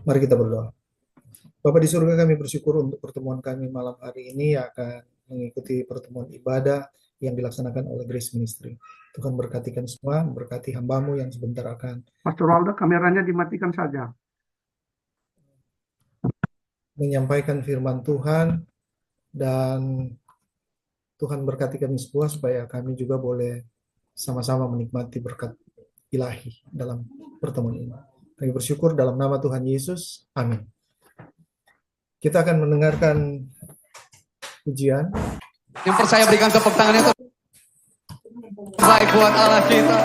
Mari kita berdoa. Bapa di surga, kami bersyukur untuk pertemuan kami malam hari ini yang akan mengikuti pertemuan ibadah yang dilaksanakan oleh Grace Ministry. Tuhan berkatikan semua, berkati hambamu yang sebentar akan Pastor Waldo, kameranya dimatikan saja. menyampaikan firman Tuhan, dan Tuhan berkati kami semua supaya kami juga boleh sama-sama menikmati berkat ilahi dalam pertemuan ini. Kami bersyukur dalam nama Tuhan Yesus. Amin. Kita akan mendengarkan pujian. Yang percaya berikan tepuk tangan yang terbaik buat Allah kita.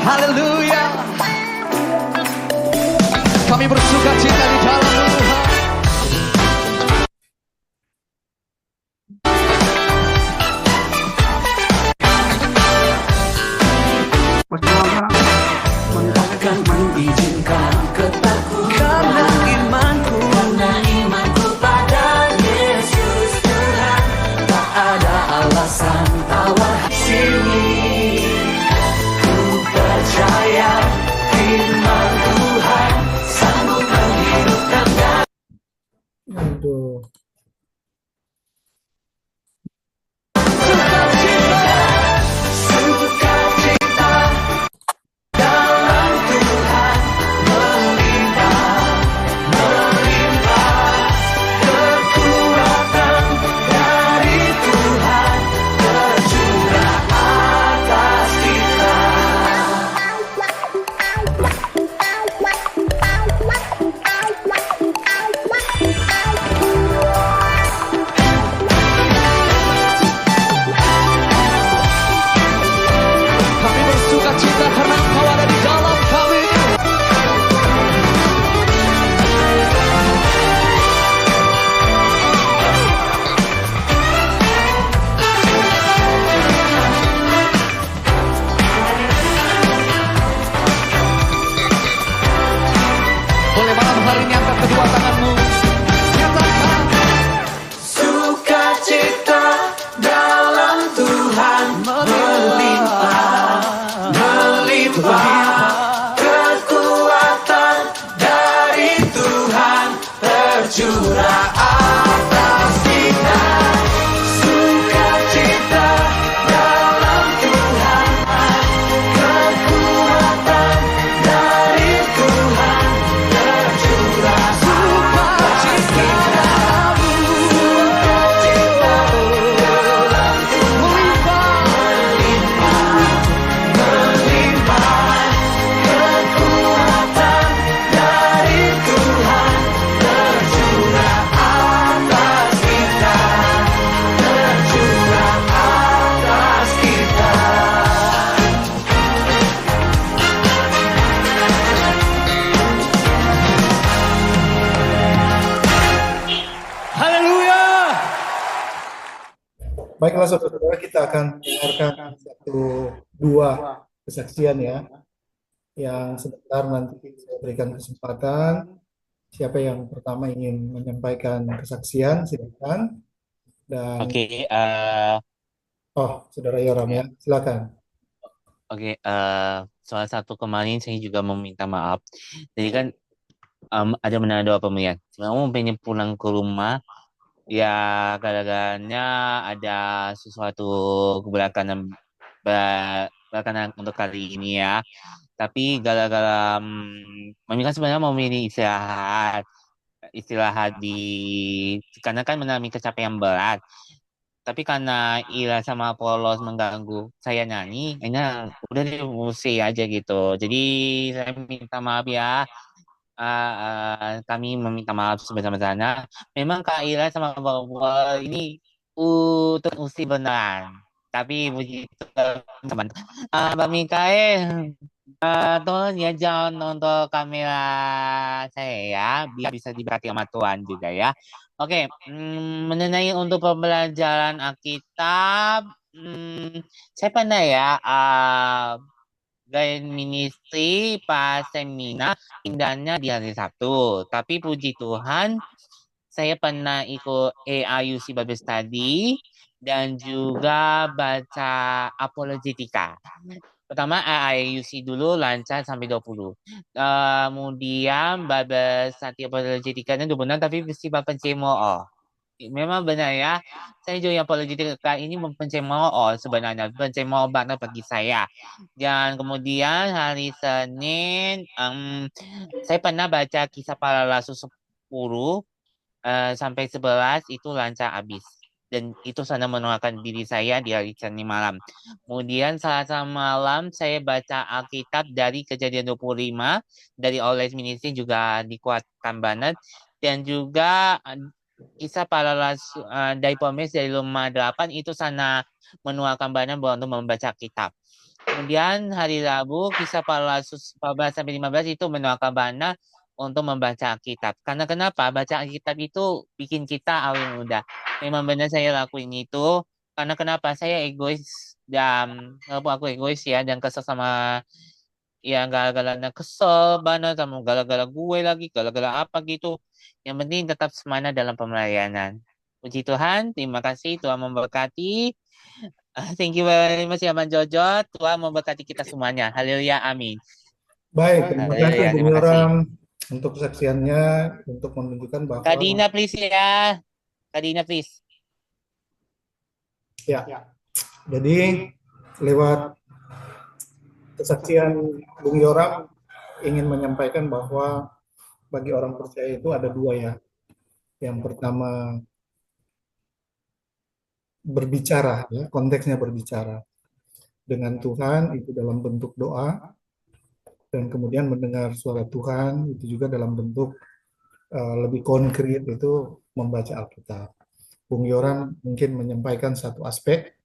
Haleluya. Kami bersuka cita di dalam Tuhan. Pastor Waldo, Akan mengizinkan ketakutan karena imanku pada Yesus Tuhan. Tak ada alasan tawar di sini. Ku percaya firman Tuhan sanggup menghidupkan dan Aduh. sukacita dalam Tuhan melimpah, melimpah kekuatan dari Tuhan tercurah atas kita. Kami bersuka cita karena Engkau ada di dalam kami. Boleh malam hari ini angkat kedua tanganmu. Nyatakan. Sukacita dalam Tuhan melimpah, melimpah kekuatan dari Tuhan tercurah atas kita. Sukacita dalam Tuhan, kekuatan dari Tuhan tercurah atas kita. Haleluya. Baiklah saudara-saudara, kita akan mendengarkan satu dua kesaksian ya, yang sebentar nanti saya berikan kesempatan. Siapa yang pertama ingin menyampaikan kesaksian, silakan. Dan Oke, saudara Yoram ya, silakan. salah satu kemarin saya juga meminta maaf. Jadi kan ada menado pemilihan. Sebenarnya mau pengen pulang ke rumah, ya gara-garanya ada sesuatu kebelakangan belakangan untuk kali ini ya. Tapi gara-gara Mami kan sebenarnya mau milih istirahat di karena kan mengalami kecapean berat. Tapi karena Ira sama Polos mengganggu saya nyanyi, akhirnya udah deh musik aja gitu. Jadi saya minta maaf ya. Kami meminta maaf sebesar-besarnya. Memang Kak Ira sama Bapak ini terusi beneran. Tapi puji teman. Mbak Mikael, tolong ya jangan untuk kamera saya ya, biar bisa diberkati sama Tuhan juga ya. Oke, mengenai untuk pembelajaran Alkitab, saya pernah ya Gain Ministry pas seminar pindahnya di hari Sabtu. Tapi puji Tuhan, saya pernah ikut AIUC Bible Study dan juga baca apologetika. Pertama AAUC dulu lancar sampai 20. Kemudian babas nanti apologetikannya 26 tapi bersifat pencemooh. Memang benar ya. Saya juga yang apologetika ini mempencemooh sebenarnya. Pencemooh banget bagi saya. Dan kemudian hari Senin saya pernah baca kisah para rasul 10 sampai 11 itu lancar habis. Dan itu sana menularkan diri saya di hari Senin malam. Kemudian Selasa malam saya baca Alkitab dari Kejadian 25 dari Oles Ministry juga dikuatkan banget. Dan juga kisah para rasul dari Pomes dari Roma 8 itu sana menularkan banget bahwa untuk membaca kitab. Kemudian hari Rabu kisah para rasul 14 sampai 15 itu menularkan banget untuk membaca Alkitab. Karena kenapa? Baca Alkitab itu bikin kita awet muda. Memang benar saya lakuin itu. Karena kenapa? Saya egois dan walaupun aku egois ya dan kesel sama ya gara-gara kesel banget sama gara-gara gue lagi, gara-gara apa gitu. Yang penting tetap semangat dalam pelayanan. Puji Tuhan, terima kasih Tuhan memberkati. Thank you very much ya Bang Jojo. Tuhan memberkati kita semuanya. Haleluya, amin. Baik, terima kasih Haleluya, Bung terima kasih. Yoram untuk kesaksiannya, untuk menunjukkan bahwa Kak Dina please ya. Kak Dina please. ya, jadi lewat kesaksian Bung Yoram ingin menyampaikan bahwa bagi orang percaya itu ada dua ya. Yang pertama berbicara, ya, konteksnya berbicara dengan Tuhan itu dalam bentuk doa, dan kemudian mendengar suara Tuhan itu juga dalam bentuk lebih konkret itu membaca Alkitab. Bung Yoram mungkin menyampaikan satu aspek,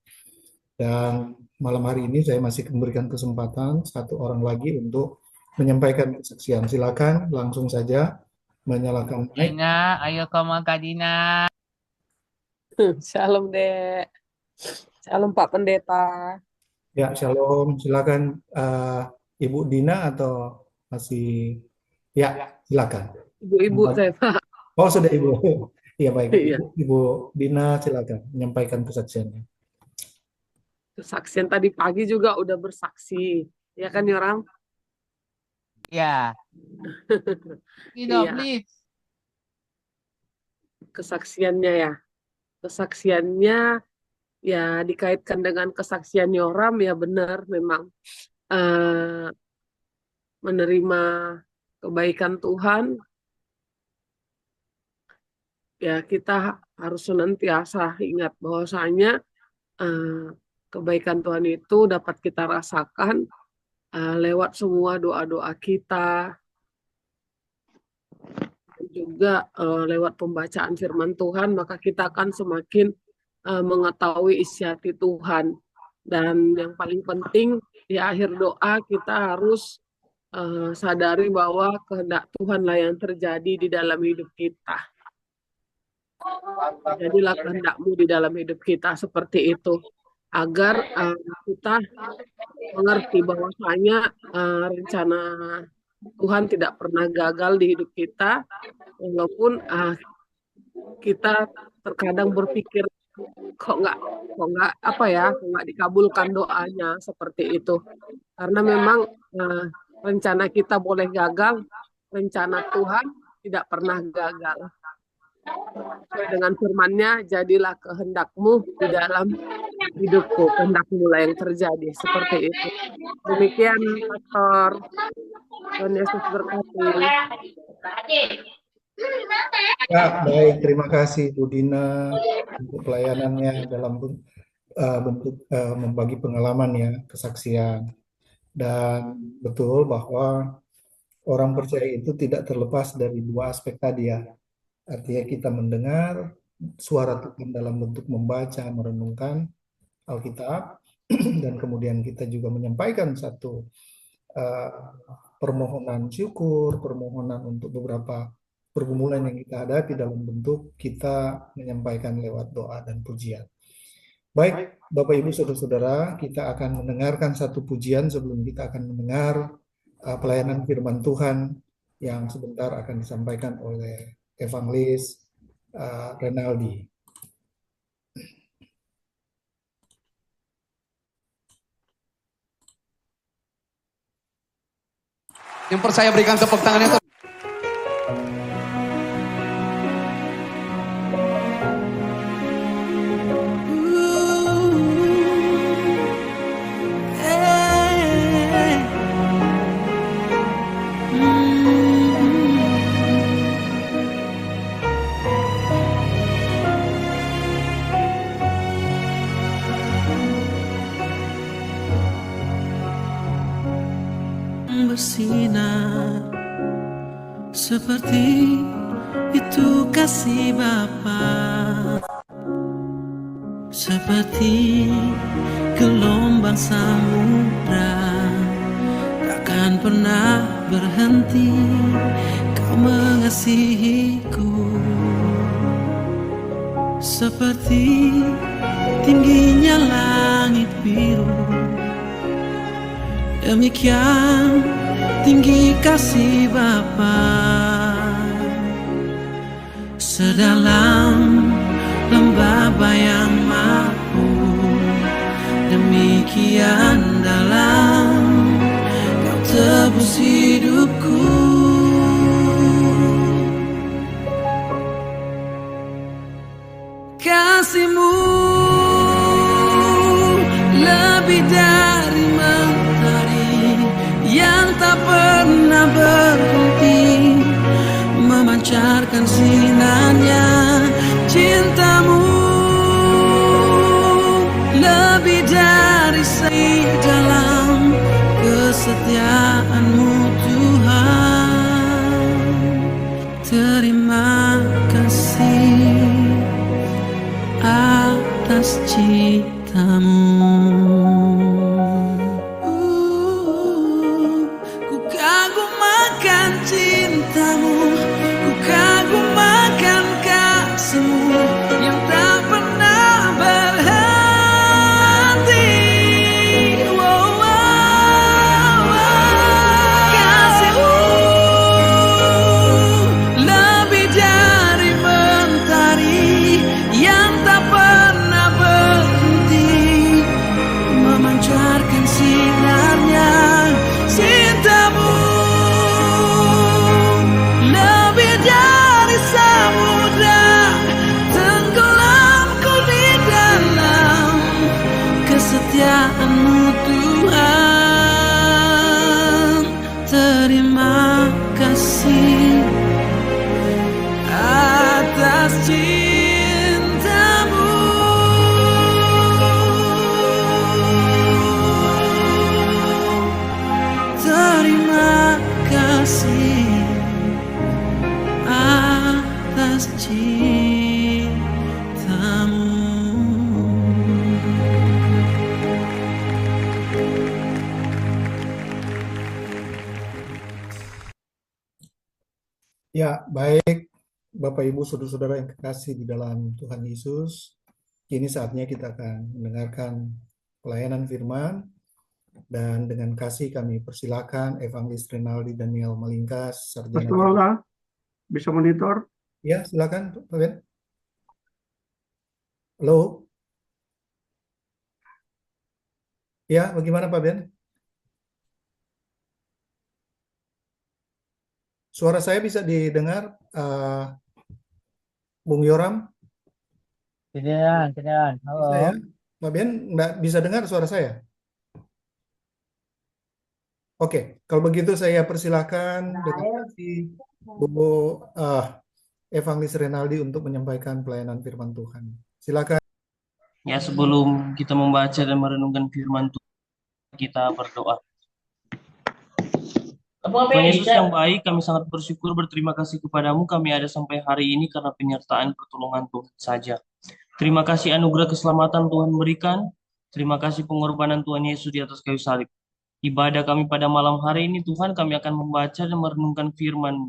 dan malam hari ini saya masih memberikan kesempatan satu orang lagi untuk menyampaikan kesaksian. Silakan langsung saja menyalakan mic. Dina, ayo kamu Kak Dina. Shalom, Dek. Shalom, Pak Pendeta. Ya, shalom. Silakan Ibu Dina atau masih? Ya, silakan. Ibu-ibu saya, Pak. Oh, sudah Ibu. Iya, baik. Iya. Ibu Dina, silakan menyampaikan kesaksiannya. Kesaksian tadi pagi juga udah bersaksi. Ya kan, Yoram? Ya. Dina, Iya. please. Kesaksiannya ya. Kesaksiannya ya dikaitkan dengan kesaksian Yoram ya benar memang menerima kebaikan Tuhan ya kita harus senantiasa ingat bahwasanya kebaikan Tuhan itu dapat kita rasakan lewat semua doa-doa kita, juga lewat pembacaan firman Tuhan, maka kita akan semakin mengetahui isi hati Tuhan. Dan yang paling penting di akhir doa kita harus sadari bahwa kehendak Tuhanlah yang terjadi di dalam hidup kita. Jadilah kehendakmu di dalam hidup kita seperti itu, agar kita mengerti bahwasanya rencana Tuhan tidak pernah gagal di hidup kita, walaupun kita terkadang berpikir kok nggak dikabulkan doanya seperti itu, karena memang rencana kita boleh gagal, rencana Tuhan tidak pernah gagal. Sesuai dengan firman-Nya, jadilah kehendakmu di dalam hidupku, kehendakmu lah yang terjadi seperti itu. Demikian, Pastor. Tuhan Yesus berkati. Ya, baik. Terima kasih Bu Dina untuk pelayanannya dalam bentuk membagi pengalaman ya, kesaksian. Dan betul bahwa orang percaya itu tidak terlepas dari dua aspek tadi ya. Artinya kita mendengar suara Tuhan dalam bentuk membaca, merenungkan Alkitab, dan kemudian kita juga menyampaikan satu permohonan syukur, permohonan untuk beberapa pergumulan yang kita hadapi dalam bentuk kita menyampaikan lewat doa dan pujian. Baik, Bapak Ibu Saudara-saudara, kita akan mendengarkan satu pujian sebelum kita akan mendengar pelayanan firman Tuhan yang sebentar akan disampaikan oleh Evangelis Renaldi. Yang percaya berikan tepuk tangan yang bersinar seperti itu kasih Bapa, seperti gelombang samudra takkan pernah berhenti. Kau mengasihiku seperti tingginya langit biru. Demikian tinggi kasih Bapa, sedalam lembah bayang mampu. Demikian dalam Kau tebus hidupku. Kasih-Mu lebih dari mentari yang tak pernah berhenti, memancarkan sinarnya. Cinta-Mu lebih dari dalam kesetiaan-Mu Tuhan. Terima kasih atas cinta-Mu. Ku kagum akan cinta-Mu, ku kagum akan kasih-Mu yang tak pernah berhenti. Wow, wow, wow. Kasih-Mu lebih dari mentari yang tak pernah berhenti, memancarkan sinarnya. Cinta-Mu lebih dari samudra, tenggelamku di dalam kesetiaan-Mu Tuhan. Terima kasih atas cinta-Mu. Terima kasih atas cinta-Mu. Ya, baik Bapak Ibu Saudara-saudara yang kekasih di dalam Tuhan Yesus. Kini saatnya kita akan mendengarkan pelayanan firman, dan dengan kasih kami persilakan Evangelis Renaldi Daniel Malingkas, Pastor Sarjana. Walda, bisa monitor? Ya, silakan Pak Ben. Halo. Ya, bagaimana Pak Ben? Suara saya bisa didengar, Bung Yoram? Kedengaran. Bisa ya? Pak Ben nggak bisa dengar suara saya? Oke, kalau begitu saya persilakan dengan kasih Bu Evangelis Renaldi untuk menyampaikan pelayanan firman Tuhan. Silakan. Ya, sebelum kita membaca dan merenungkan firman Tuhan, kita berdoa. Tuhan Yesus yang baik, kami sangat bersyukur, berterima kasih kepadamu. Kami ada sampai hari ini karena penyertaan pertolongan Tuhan saja. Terima kasih anugerah keselamatan Tuhan berikan. Terima kasih pengorbanan Tuhan Yesus di atas kayu salib. Ibadah kami pada malam hari ini, Tuhan, kami akan membaca dan merenungkan firman-Mu.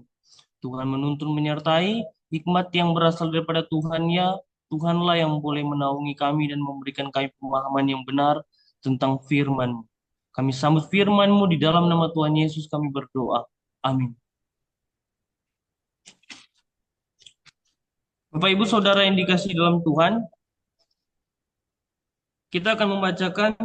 Tuhan menuntun menyertai hikmat yang berasal daripada Tuhan, ya. Tuhanlah yang boleh menaungi kami dan memberikan kami pemahaman yang benar tentang firman-Mu. Kami sambut firman-Mu di dalam nama Tuhan Yesus kami berdoa. Amin. Bapak Ibu Saudara yang dikasihi dalam Tuhan, kita akan membacakan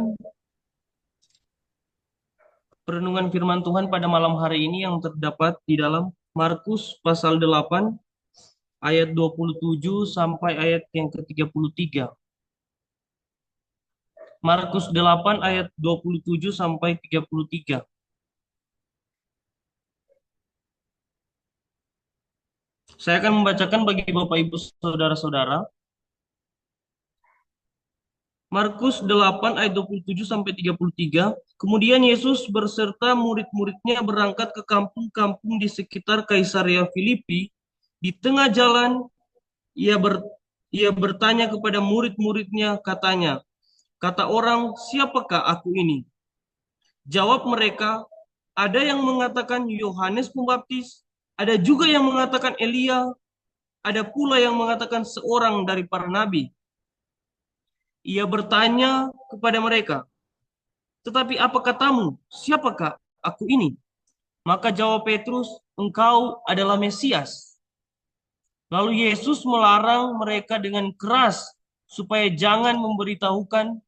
Perenungan firman Tuhan pada malam hari ini yang terdapat di dalam Markus pasal 8 ayat 27 sampai ayat yang ke-33. Markus 8 ayat 27 sampai 33. Saya akan membacakan bagi Bapak Ibu Saudara-saudara. Markus 8 ayat 27 sampai 33. Kemudian Yesus beserta murid-muridnya berangkat ke kampung-kampung di sekitar Kaisarea Filipi. Di tengah jalan ia bertanya kepada murid-muridnya, katanya, kata orang, siapakah aku ini? Jawab mereka, ada yang mengatakan Yohanes Pembaptis, ada juga yang mengatakan Elia, ada pula yang mengatakan seorang dari para nabi. Ia bertanya kepada mereka, tetapi apa katamu? Siapakah aku ini? Maka jawab Petrus, engkau adalah Mesias. Lalu Yesus melarang mereka dengan keras supaya jangan memberitahukan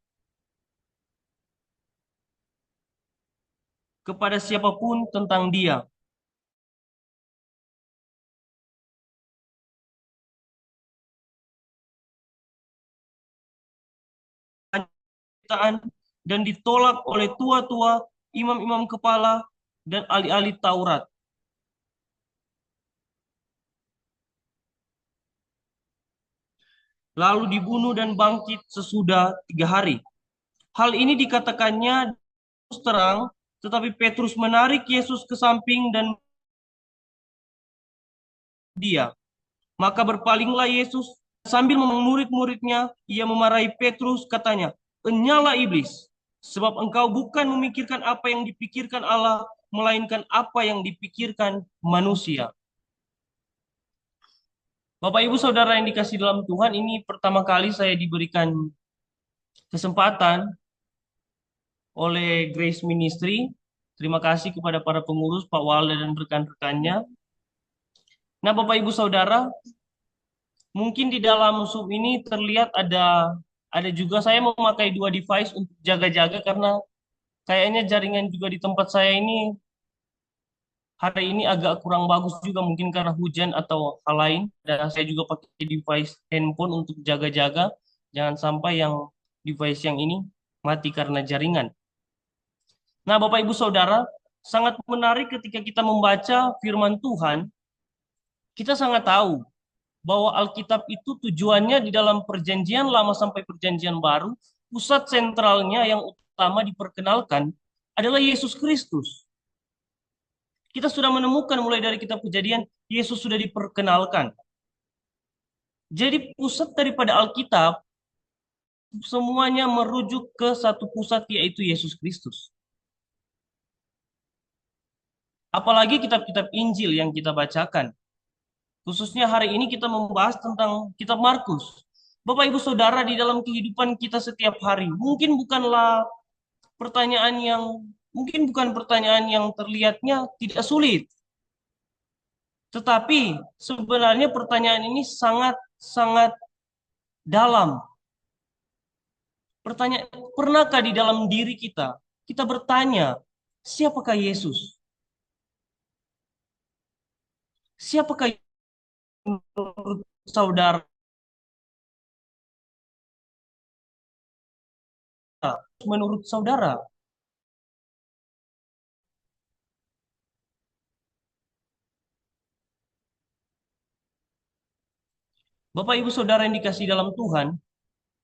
kepada siapapun tentang Dia. Dan ditolak oleh tua-tua, imam-imam kepala, dan ahli-ahli Taurat. Lalu dibunuh dan bangkit sesudah 3 hari. Hal ini dikatakannya terus terang, tetapi Petrus menarik Yesus ke samping dan dia. Maka berpalinglah Yesus sambil murid-muridnya, ia memarahi Petrus, katanya, "Enyala iblis, sebab engkau bukan memikirkan apa yang dipikirkan Allah, melainkan apa yang dipikirkan manusia." Bapak Ibu Saudara yang dikasih dalam Tuhan, ini pertama kali saya diberikan kesempatan oleh Grace Ministry. Terima kasih kepada para pengurus, Pak Walda dan rekan-rekannya. Nah, Bapak Ibu Saudara, mungkin di dalam Zoom ini terlihat ada juga saya memakai 2 device untuk jaga-jaga karena kayaknya jaringan juga di tempat saya ini hari ini agak kurang bagus juga, mungkin karena hujan atau hal lain. Dan saya juga pakai device handphone untuk jaga-jaga, jangan sampai yang device yang ini mati karena jaringan. Nah, Bapak Ibu Saudara, sangat menarik ketika kita membaca firman Tuhan, kita sangat tahu bahwa Alkitab itu tujuannya di dalam perjanjian lama sampai perjanjian baru, pusat sentralnya yang utama diperkenalkan adalah Yesus Kristus. Kita sudah menemukan mulai dari kitab Kejadian, Yesus sudah diperkenalkan. Jadi pusat daripada Alkitab, semuanya merujuk ke satu pusat, yaitu Yesus Kristus. Apalagi kitab-kitab Injil yang kita bacakan. Khususnya hari ini kita membahas tentang kitab Markus. Bapak Ibu Saudara, di dalam kehidupan kita setiap hari, mungkin bukan pertanyaan yang terlihatnya tidak sulit. Tetapi sebenarnya pertanyaan ini sangat dalam. Pernahkah di dalam diri kita bertanya, siapakah Yesus? Siapakah menurut saudara? Menurut saudara? Bapak Ibu Saudara yang dikasihi dalam Tuhan,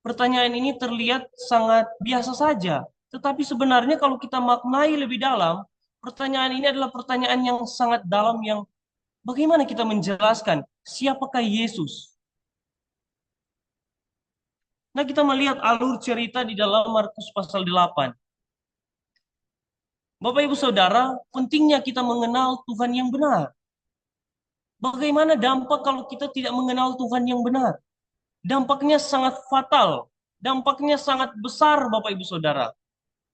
pertanyaan ini terlihat sangat biasa saja. Tetapi sebenarnya kalau kita maknai lebih dalam, pertanyaan ini adalah pertanyaan yang sangat dalam, yang bagaimana kita menjelaskan siapakah Yesus? Nah, kita melihat alur cerita di dalam Markus pasal 8. Bapak Ibu Saudara, pentingnya kita mengenal Tuhan yang benar. Bagaimana dampak kalau kita tidak mengenal Tuhan yang benar? Dampaknya sangat fatal, dampaknya sangat besar, Bapak Ibu Saudara.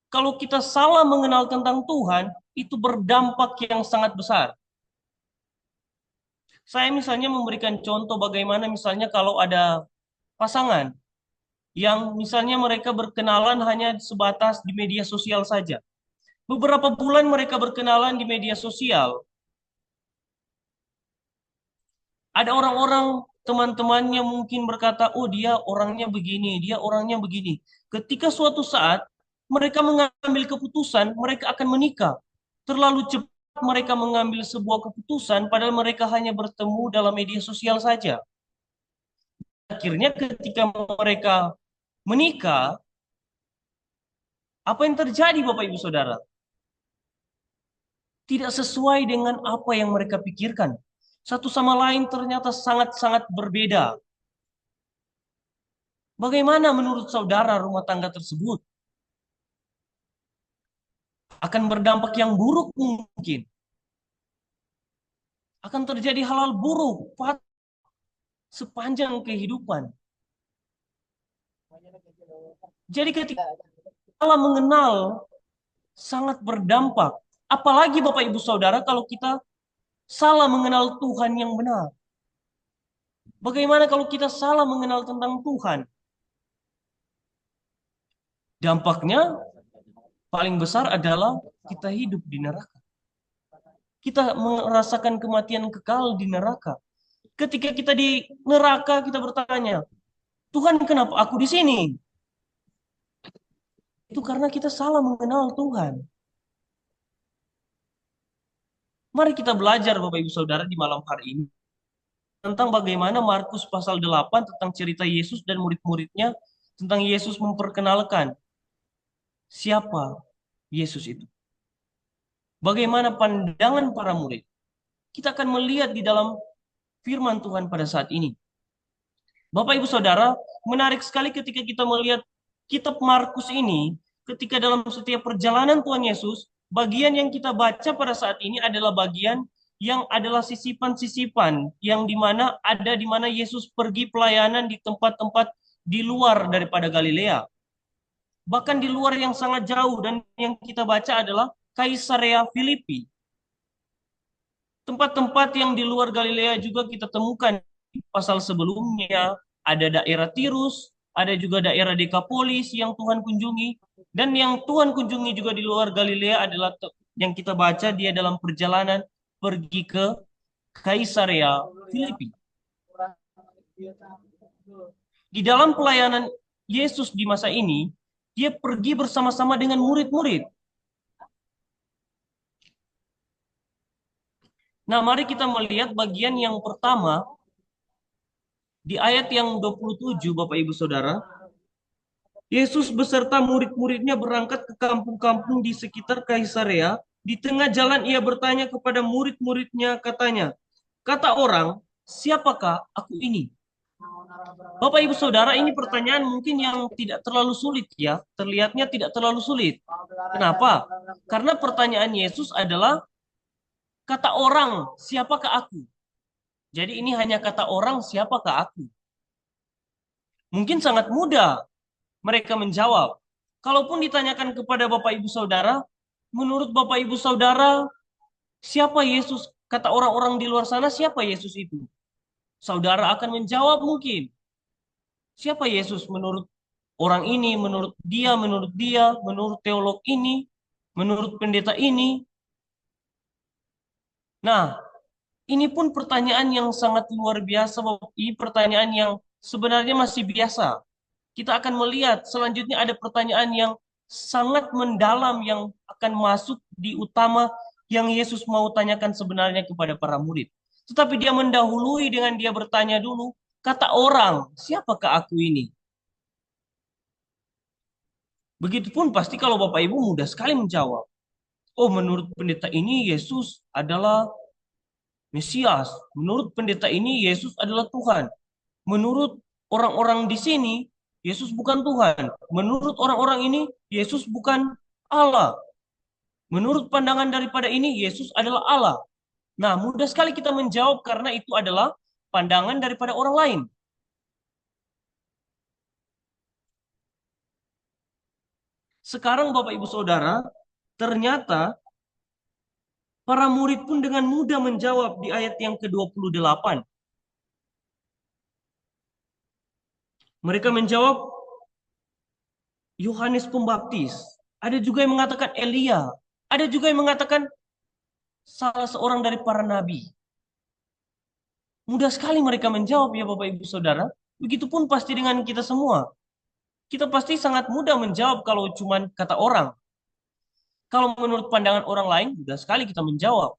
Kalau kita salah mengenal tentang Tuhan, itu berdampak yang sangat besar. Saya misalnya memberikan contoh bagaimana misalnya kalau ada pasangan yang misalnya mereka berkenalan hanya sebatas di media sosial saja. Beberapa bulan mereka berkenalan di media sosial. Ada orang-orang teman-temannya mungkin berkata, oh dia orangnya begini, dia orangnya begini. Ketika suatu saat mereka mengambil keputusan, mereka akan menikah. Terlalu cepat mereka mengambil sebuah keputusan, padahal mereka hanya bertemu dalam media sosial saja. Akhirnya ketika mereka menikah, apa yang terjadi Bapak Ibu Saudara? Tidak sesuai dengan apa yang mereka pikirkan. Satu sama lain ternyata sangat-sangat berbeda. Bagaimana menurut saudara rumah tangga tersebut? Akan berdampak yang buruk mungkin. Akan terjadi hal-hal buruk sepanjang kehidupan. Jadi ketika Allah mengenal sangat berdampak. Apalagi Bapak Ibu Saudara kalau kita salah mengenal Tuhan yang benar. Bagaimana kalau kita salah mengenal tentang Tuhan? Dampaknya paling besar adalah kita hidup di neraka. Kita merasakan kematian kekal di neraka. Ketika kita di neraka, kita bertanya, Tuhan kenapa aku di sini? Itu karena kita salah mengenal Tuhan. Mari kita belajar Bapak Ibu Saudara di malam hari ini tentang bagaimana Markus pasal 8 tentang cerita Yesus dan murid-muridnya, tentang Yesus memperkenalkan siapa Yesus itu. Bagaimana pandangan para murid. Kita akan melihat di dalam firman Tuhan pada saat ini. Bapak Ibu Saudara, menarik sekali ketika kita melihat kitab Markus ini, ketika dalam setiap perjalanan Tuhan Yesus, bagian yang kita baca pada saat ini adalah bagian yang adalah sisipan-sisipan yang di mana Yesus pergi pelayanan di tempat-tempat di luar daripada Galilea. Bahkan di luar yang sangat jauh, dan yang kita baca adalah Kaisarea Filipi. Tempat-tempat yang di luar Galilea juga kita temukan di pasal sebelumnya. Ada daerah Tirus, ada juga daerah Dekapolis yang Tuhan kunjungi. Dan yang Tuhan kunjungi juga di luar Galilea adalah yang kita baca dia dalam perjalanan pergi ke Kaisarea Filipi. Di dalam pelayanan Yesus di masa ini, dia pergi bersama-sama dengan murid-murid. Nah, mari kita melihat bagian yang pertama di ayat yang 27, Bapak Ibu Saudara. Yesus beserta murid-muridnya berangkat ke kampung-kampung di sekitar Kaisarea. Di tengah jalan ia bertanya kepada murid-muridnya, katanya, kata orang, siapakah aku ini? Bapak Ibu Saudara, ini pertanyaan mungkin yang tidak terlalu sulit ya. Terlihatnya tidak terlalu sulit. Kenapa? Karena pertanyaan Yesus adalah, kata orang, siapakah aku? Jadi ini hanya kata orang, siapakah aku? Mungkin sangat mudah mereka menjawab. Kalaupun ditanyakan kepada Bapak Ibu Saudara, menurut Bapak Ibu Saudara, siapa Yesus? Kata orang-orang di luar sana, siapa Yesus itu? Saudara akan menjawab mungkin. Siapa Yesus menurut orang ini, menurut dia, menurut teolog ini, menurut pendeta ini? Nah, ini pun pertanyaan yang sangat luar biasa. Ini pertanyaan yang sebenarnya masih biasa. Kita akan melihat selanjutnya ada pertanyaan yang sangat mendalam yang akan masuk di utama yang Yesus mau tanyakan sebenarnya kepada para murid. Tetapi dia mendahului dengan dia bertanya dulu, kata orang, siapakah aku ini? Begitupun pasti kalau Bapak Ibu mudah sekali menjawab. Oh, menurut pendeta ini Yesus adalah Mesias. Menurut pendeta ini Yesus adalah Tuhan. Menurut orang-orang di sini Yesus bukan Tuhan. Menurut orang-orang ini Yesus bukan Allah. Menurut pandangan daripada ini Yesus adalah Allah. Nah, mudah sekali kita menjawab karena itu adalah pandangan daripada orang lain. Sekarang Bapak Ibu Saudara, ternyata para murid pun dengan mudah menjawab di ayat yang ke-28. Mereka menjawab, Yohanes Pembaptis. Ada juga yang mengatakan Elia. Ada juga yang mengatakan salah seorang dari para nabi. Mudah sekali mereka menjawab ya Bapak Ibu Saudara. Begitupun pasti dengan kita semua. Kita pasti sangat mudah menjawab kalau cuma kata orang. Kalau menurut pandangan orang lain, mudah sekali kita menjawab.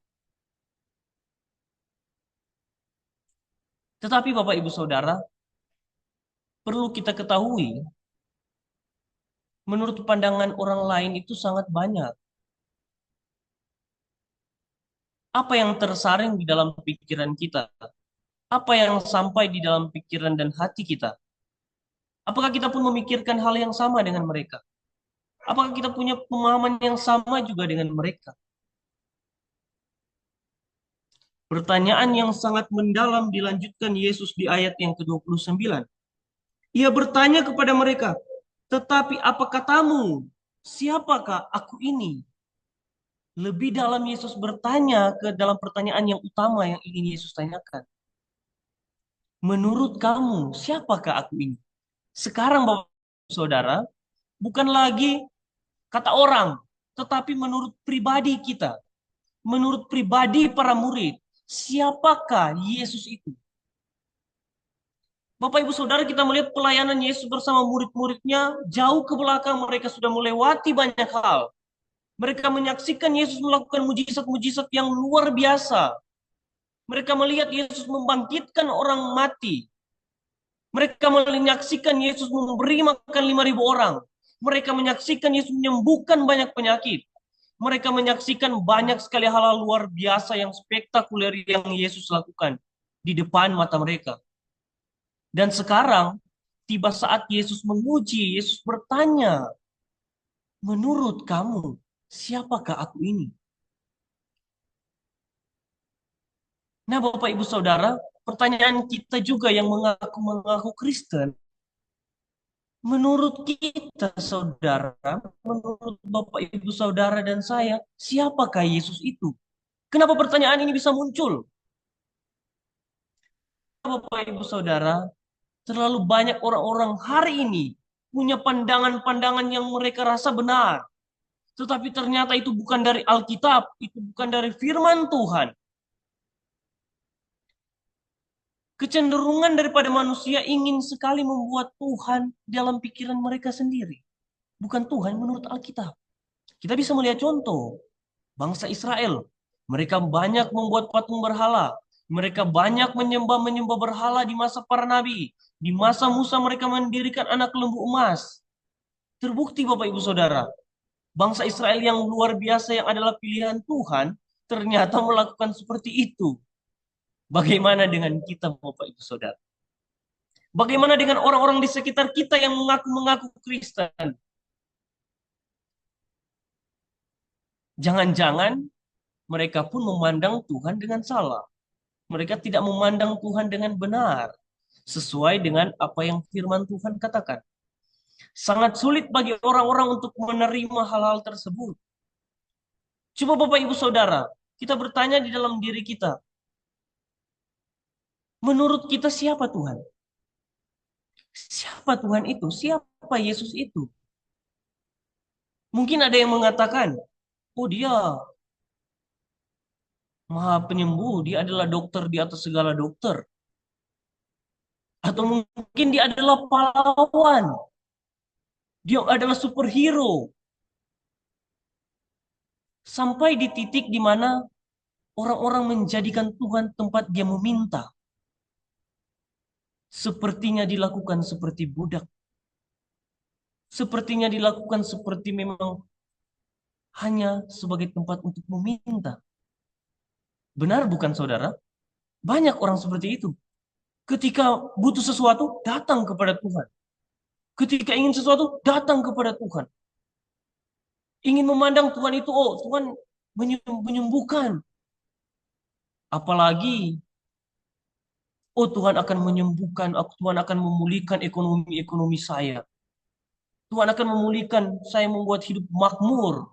Tetapi Bapak Ibu Saudara, perlu kita ketahui, menurut pandangan orang lain itu sangat banyak. Apa yang tersaring di dalam pikiran kita? Apa yang sampai di dalam pikiran dan hati kita? Apakah kita pun memikirkan hal yang sama dengan mereka? Apakah kita punya pemahaman yang sama juga dengan mereka? Pertanyaan yang sangat mendalam dilanjutkan Yesus di ayat yang ke-29. Ia bertanya kepada mereka, tetapi apa katamu? Siapakah aku ini? Lebih dalam Yesus bertanya ke dalam pertanyaan yang utama yang ingin Yesus tanyakan. Menurut kamu, siapakah aku ini? Sekarang Bapak Saudara, bukan lagi kata orang, tetapi menurut pribadi kita. Menurut pribadi para murid, siapakah Yesus itu? Bapak Ibu Saudara, kita melihat pelayanan Yesus bersama murid-muridnya jauh ke belakang, mereka sudah melewati banyak hal. Mereka menyaksikan Yesus melakukan mujizat-mujizat yang luar biasa. Mereka melihat Yesus membangkitkan orang mati. Mereka menyaksikan Yesus memberi makan 5.000 orang. Mereka menyaksikan Yesus menyembuhkan banyak penyakit. Mereka menyaksikan banyak sekali hal-hal luar biasa yang spektakuler yang Yesus lakukan di depan mata mereka. Dan sekarang, tiba saat Yesus menguji, Yesus bertanya, menurut kamu, siapakah aku ini? Nah, Bapak Ibu Saudara, pertanyaan kita juga yang mengaku Kristen, menurut kita Saudara, menurut Bapak Ibu Saudara dan saya, siapakah Yesus itu? Kenapa pertanyaan ini bisa muncul? Bapak Ibu Saudara, terlalu banyak orang-orang hari ini punya pandangan-pandangan yang mereka rasa benar. Tetapi ternyata itu bukan dari Alkitab, itu bukan dari firman Tuhan. Kecenderungan daripada manusia ingin sekali membuat Tuhan dalam pikiran mereka sendiri. Bukan Tuhan menurut Alkitab. Kita bisa melihat contoh. Bangsa Israel. Mereka banyak membuat patung berhala. Mereka banyak menyembah berhala di masa para nabi. Di masa Musa mereka mendirikan anak lembu emas. Terbukti Bapak Ibu Saudara. Bangsa Israel yang luar biasa yang adalah pilihan Tuhan ternyata melakukan seperti itu. Bagaimana dengan kita Bapak Ibu Saudara? Bagaimana dengan orang-orang di sekitar kita yang mengaku Kristen? Jangan-jangan mereka pun memandang Tuhan dengan salah. Mereka tidak memandang Tuhan dengan benar. Sesuai dengan apa yang firman Tuhan katakan. Sangat sulit bagi orang-orang untuk menerima hal-hal tersebut. Coba Bapak Ibu Saudara, kita bertanya di dalam diri kita. Menurut kita siapa Tuhan? Siapa Tuhan itu? Siapa Yesus itu? Mungkin ada yang mengatakan, oh dia Maha Penyembuh, dia adalah dokter di atas segala dokter. Atau mungkin dia adalah pahlawan. Dia adalah superhero. Sampai di titik di mana orang-orang menjadikan Tuhan tempat dia meminta. Sepertinya dilakukan seperti budak. Sepertinya dilakukan seperti memang hanya sebagai tempat untuk meminta. Benar bukan saudara? Banyak orang seperti itu. Ketika butuh sesuatu, datang kepada Tuhan. Ketika ingin sesuatu, datang kepada Tuhan. Ingin memandang Tuhan itu, oh Tuhan menyembuhkan. Apalagi, oh Tuhan akan menyembuhkan, Tuhan akan memulihkan ekonomi saya. Tuhan akan memulihkan, saya membuat hidup makmur.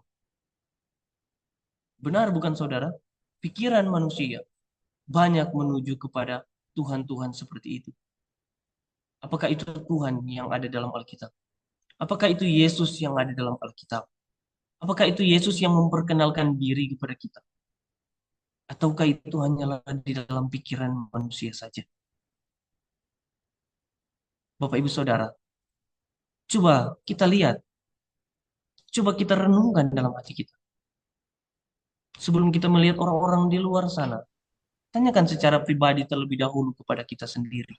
Benar bukan saudara? Pikiran manusia banyak menuju kepada Tuhan-Tuhan seperti itu. Apakah itu Tuhan yang ada dalam Alkitab? Apakah itu Yesus yang ada dalam Alkitab? Apakah itu Yesus yang memperkenalkan diri kepada kita? Ataukah itu hanyalah di dalam pikiran manusia saja? Bapak Ibu Saudara, coba kita lihat, coba kita renungkan dalam hati kita. Sebelum kita melihat orang-orang di luar sana, tanyakan secara pribadi terlebih dahulu kepada kita sendiri.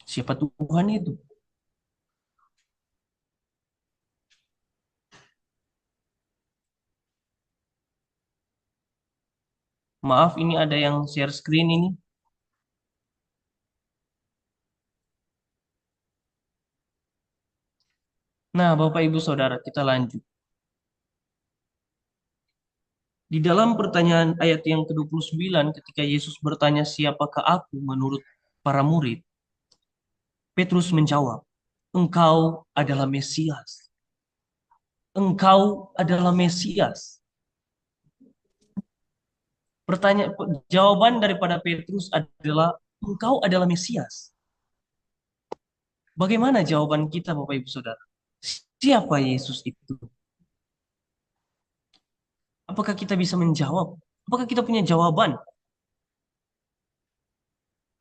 Siapa Tuhan itu? Maaf, ini ada yang share screen ini. Nah, Bapak Ibu Saudara, kita lanjut. Di dalam pertanyaan ayat yang ke-29, ketika Yesus bertanya, siapakah aku menurut para murid? Petrus menjawab, engkau adalah Mesias. Engkau adalah Mesias. Jawaban daripada Petrus adalah, engkau adalah Mesias. Bagaimana jawaban kita, Bapak Ibu Saudara? Siapa Yesus itu? Apakah kita bisa menjawab? Apakah kita punya jawaban?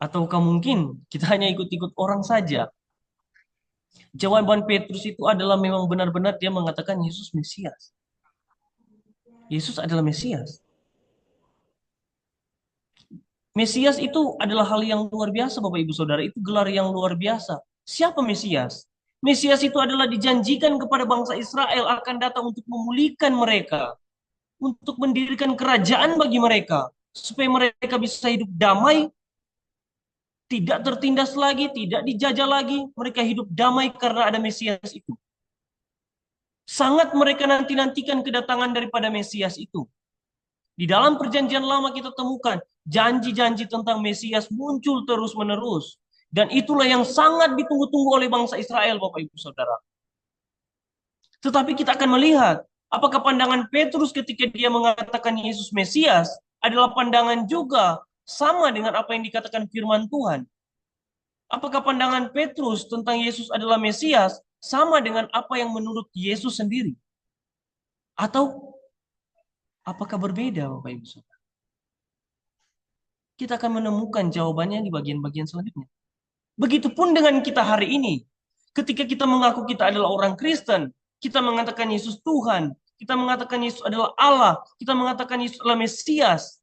Ataukah mungkin kita hanya ikut-ikut orang saja? Jawaban Petrus itu adalah memang benar-benar dia mengatakan Yesus Mesias. Yesus adalah Mesias. Mesias itu adalah hal yang luar biasa, Bapak Ibu Saudara. Itu gelar yang luar biasa. Siapa Mesias? Mesias itu adalah dijanjikan kepada bangsa Israel akan datang untuk memulihkan mereka, untuk mendirikan kerajaan bagi mereka, supaya mereka bisa hidup damai, tidak tertindas lagi, tidak dijajah lagi. Mereka hidup damai karena ada Mesias itu. Sangat mereka nanti-nantikan kedatangan daripada Mesias itu. Di dalam perjanjian lama kita temukan janji-janji tentang Mesias muncul terus-menerus. Dan itulah yang sangat ditunggu-tunggu oleh bangsa Israel, Bapak Ibu Saudara. Tetapi kita akan melihat, apakah pandangan Petrus ketika dia mengatakan Yesus Mesias adalah pandangan juga sama dengan apa yang dikatakan firman Tuhan. Apakah pandangan Petrus tentang Yesus adalah Mesias sama dengan apa yang menurut Yesus sendiri? Atau apakah berbeda, Bapak Ibu Saudara? Kita akan menemukan jawabannya di bagian-bagian selanjutnya. Begitupun dengan kita hari ini. Ketika kita mengaku kita adalah orang Kristen, kita mengatakan Yesus Tuhan, kita mengatakan Yesus adalah Allah, kita mengatakan Yesus adalah Mesias.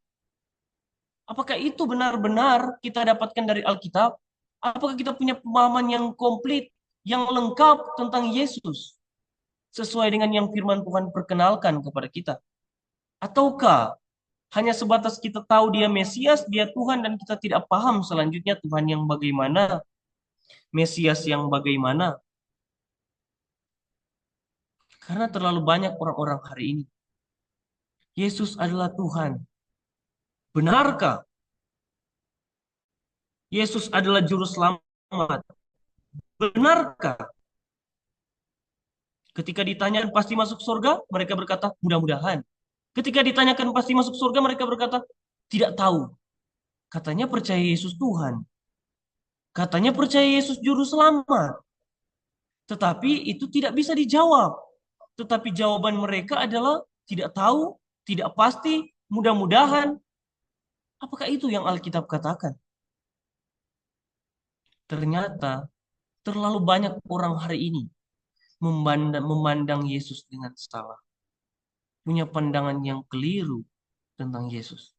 Apakah itu benar-benar kita dapatkan dari Alkitab? Apakah kita punya pemahaman yang komplit, yang lengkap tentang Yesus? Sesuai dengan yang firman Tuhan perkenalkan kepada kita? Ataukah hanya sebatas kita tahu dia Mesias, dia Tuhan, dan kita tidak paham selanjutnya Tuhan yang bagaimana, Mesias yang bagaimana? Karena terlalu banyak orang-orang hari ini. Yesus adalah Tuhan. Benarkah? Yesus adalah juru selamat. Benarkah? Ketika ditanyakan pasti masuk surga, mereka berkata mudah-mudahan. Ketika ditanyakan pasti masuk surga, mereka berkata tidak tahu. Katanya percaya Yesus Tuhan. Katanya percaya Yesus juru selamat. Tetapi itu tidak bisa dijawab. Tetapi jawaban mereka adalah tidak tahu, tidak pasti, mudah-mudahan. Apakah itu yang Alkitab katakan? Ternyata terlalu banyak orang hari ini memandang Yesus dengan salah. Punya pandangan yang keliru tentang Yesus.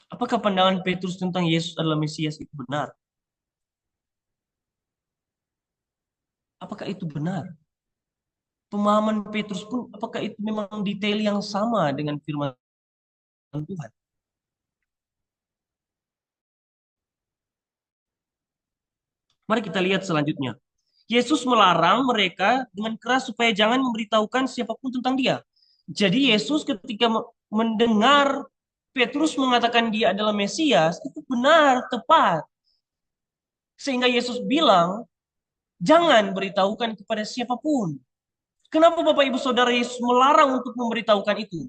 Apakah pandangan Petrus tentang Yesus adalah Mesias itu benar? Apakah itu benar? Pemahaman Petrus pun apakah itu memang detail yang sama dengan firman Tuhan? Mari kita lihat selanjutnya. Yesus melarang mereka dengan keras supaya jangan memberitahukan siapapun tentang dia. Jadi Yesus ketika mendengar Petrus mengatakan dia adalah Mesias, itu benar, tepat. Sehingga Yesus bilang, jangan beritahukan kepada siapapun. Kenapa Bapak Ibu Saudara Yesus melarang untuk memberitahukan itu?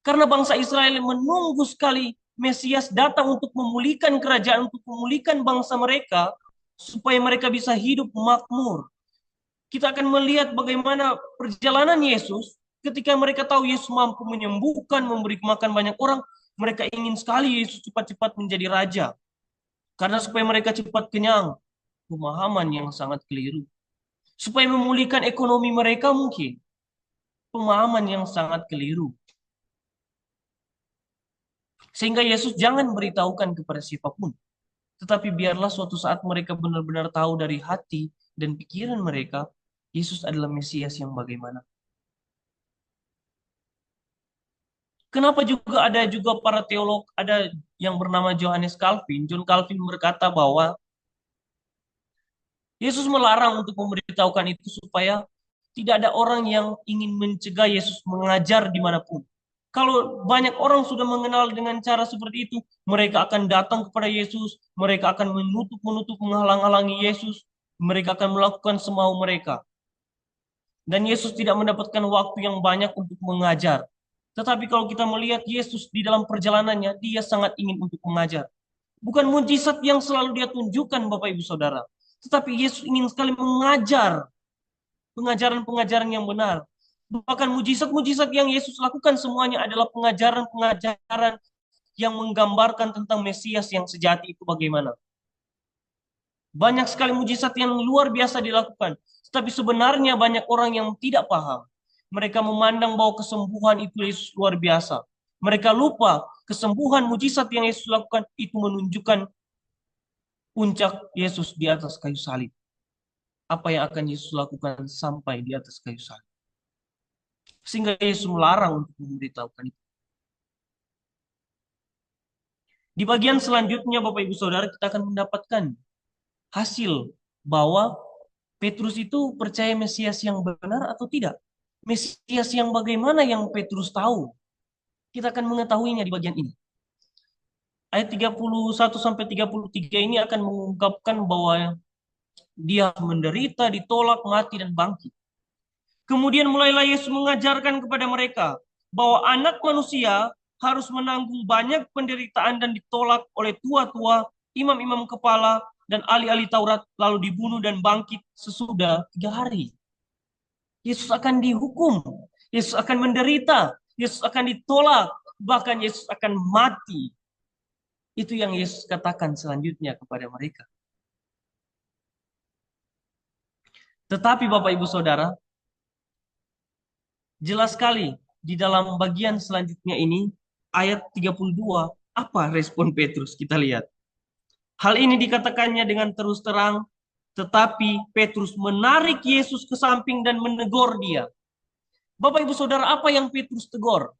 Karena bangsa Israel menunggu sekali Mesias datang untuk memulihkan kerajaan, untuk memulihkan bangsa mereka, supaya mereka bisa hidup makmur. Kita akan melihat bagaimana perjalanan Yesus ketika mereka tahu Yesus mampu menyembuhkan, memberi makan banyak orang, mereka ingin sekali Yesus cepat-cepat menjadi raja. Karena supaya mereka cepat kenyang. Pemahaman yang sangat keliru. Supaya memulihkan ekonomi mereka mungkin. Pemahaman yang sangat keliru. Sehingga Yesus jangan beritahukan kepada siapapun. Tetapi biarlah suatu saat mereka benar-benar tahu dari hati dan pikiran mereka, Yesus adalah Mesias yang bagaimana. Kenapa juga ada para teolog, ada yang bernama Johannes Calvin. John Calvin berkata bahwa Yesus melarang untuk memberitahukan itu supaya tidak ada orang yang ingin mencegah Yesus mengajar dimanapun. Kalau banyak orang sudah mengenal dengan cara seperti itu, mereka akan datang kepada Yesus, mereka akan menutup, menghalang-halangi Yesus, mereka akan melakukan semau mereka. Dan Yesus tidak mendapatkan waktu yang banyak untuk mengajar. Tetapi kalau kita melihat Yesus di dalam perjalanannya, dia sangat ingin untuk mengajar. Bukan mujizat yang selalu dia tunjukkan, Bapak Ibu Saudara. Tetapi Yesus ingin sekali mengajar pengajaran-pengajaran yang benar. Bahkan mujizat-mujizat yang Yesus lakukan semuanya adalah pengajaran-pengajaran yang menggambarkan tentang Mesias yang sejati itu bagaimana. Banyak sekali mujizat yang luar biasa dilakukan. Tetapi sebenarnya banyak orang yang tidak paham. Mereka memandang bahwa kesembuhan itu Yesus luar biasa. Mereka lupa kesembuhan mujizat yang Yesus lakukan itu menunjukkan puncak Yesus di atas kayu salib. Apa yang akan Yesus lakukan sampai di atas kayu salib. Sehingga Yesus melarang untuk memberitahukan itu. Di bagian selanjutnya Bapak Ibu Saudara kita akan mendapatkan hasil bahwa Petrus itu percaya Mesias yang benar atau tidak. Mesias yang bagaimana yang Petrus tahu. Kita akan mengetahuinya di bagian ini. Ayat 31-33 ini akan mengungkapkan bahwa dia menderita, ditolak, mati, dan bangkit. Kemudian mulailah Yesus mengajarkan kepada mereka bahwa anak manusia harus menanggung banyak penderitaan dan ditolak oleh tua-tua, imam-imam kepala, dan ahli-ahli Taurat, lalu dibunuh dan bangkit sesudah 3 hari. Yesus akan dihukum, Yesus akan menderita, Yesus akan ditolak, bahkan Yesus akan mati. Itu yang Yesus katakan selanjutnya kepada mereka. Tetapi Bapak Ibu Saudara, jelas sekali di dalam bagian selanjutnya ini, ayat 32, apa respon Petrus? Kita lihat. Hal ini dikatakannya dengan terus terang, tetapi Petrus menarik Yesus ke samping dan menegur dia. Bapak Ibu Saudara, apa yang Petrus tegur?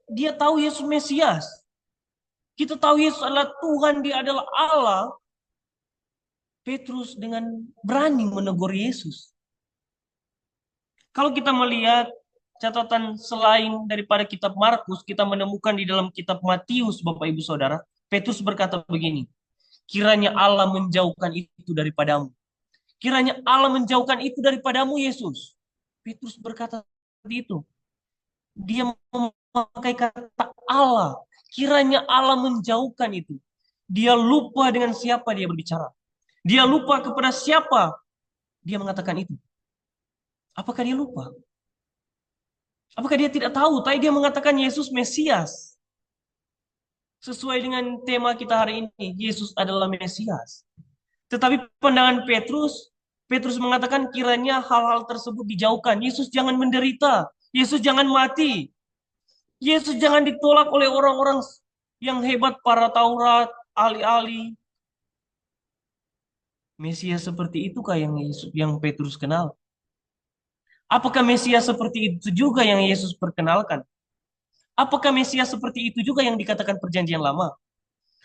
Dia tahu Yesus Mesias. Kita tahu Yesus adalah Tuhan, dia adalah Allah. Petrus dengan berani menegur Yesus. Kalau kita melihat catatan selain daripada kitab Markus, kita menemukan di dalam kitab Matius, Bapak Ibu Saudara, Petrus berkata begini, kiranya Allah menjauhkan itu daripadamu. Kiranya Allah menjauhkan itu daripadamu, Yesus. Petrus berkata seperti itu. Dia memakai kata Allah. Kiranya Allah menjauhkan itu. Dia lupa dengan siapa dia berbicara. Dia lupa kepada siapa dia mengatakan itu. Apakah dia lupa? Apakah dia tidak tahu? Tapi dia mengatakan Yesus Mesias. Sesuai dengan tema kita hari ini, Yesus adalah Mesias. Tetapi pandangan Petrus mengatakan kiranya hal-hal tersebut dijauhkan. Yesus jangan menderita. Yesus jangan mati. Yesus jangan ditolak oleh orang-orang yang hebat, para Taurat, ahli-ahli. Mesias seperti itukah yang Petrus kenal? Apakah Mesias seperti itu juga yang Yesus perkenalkan? Apakah Mesias seperti itu juga yang dikatakan perjanjian lama?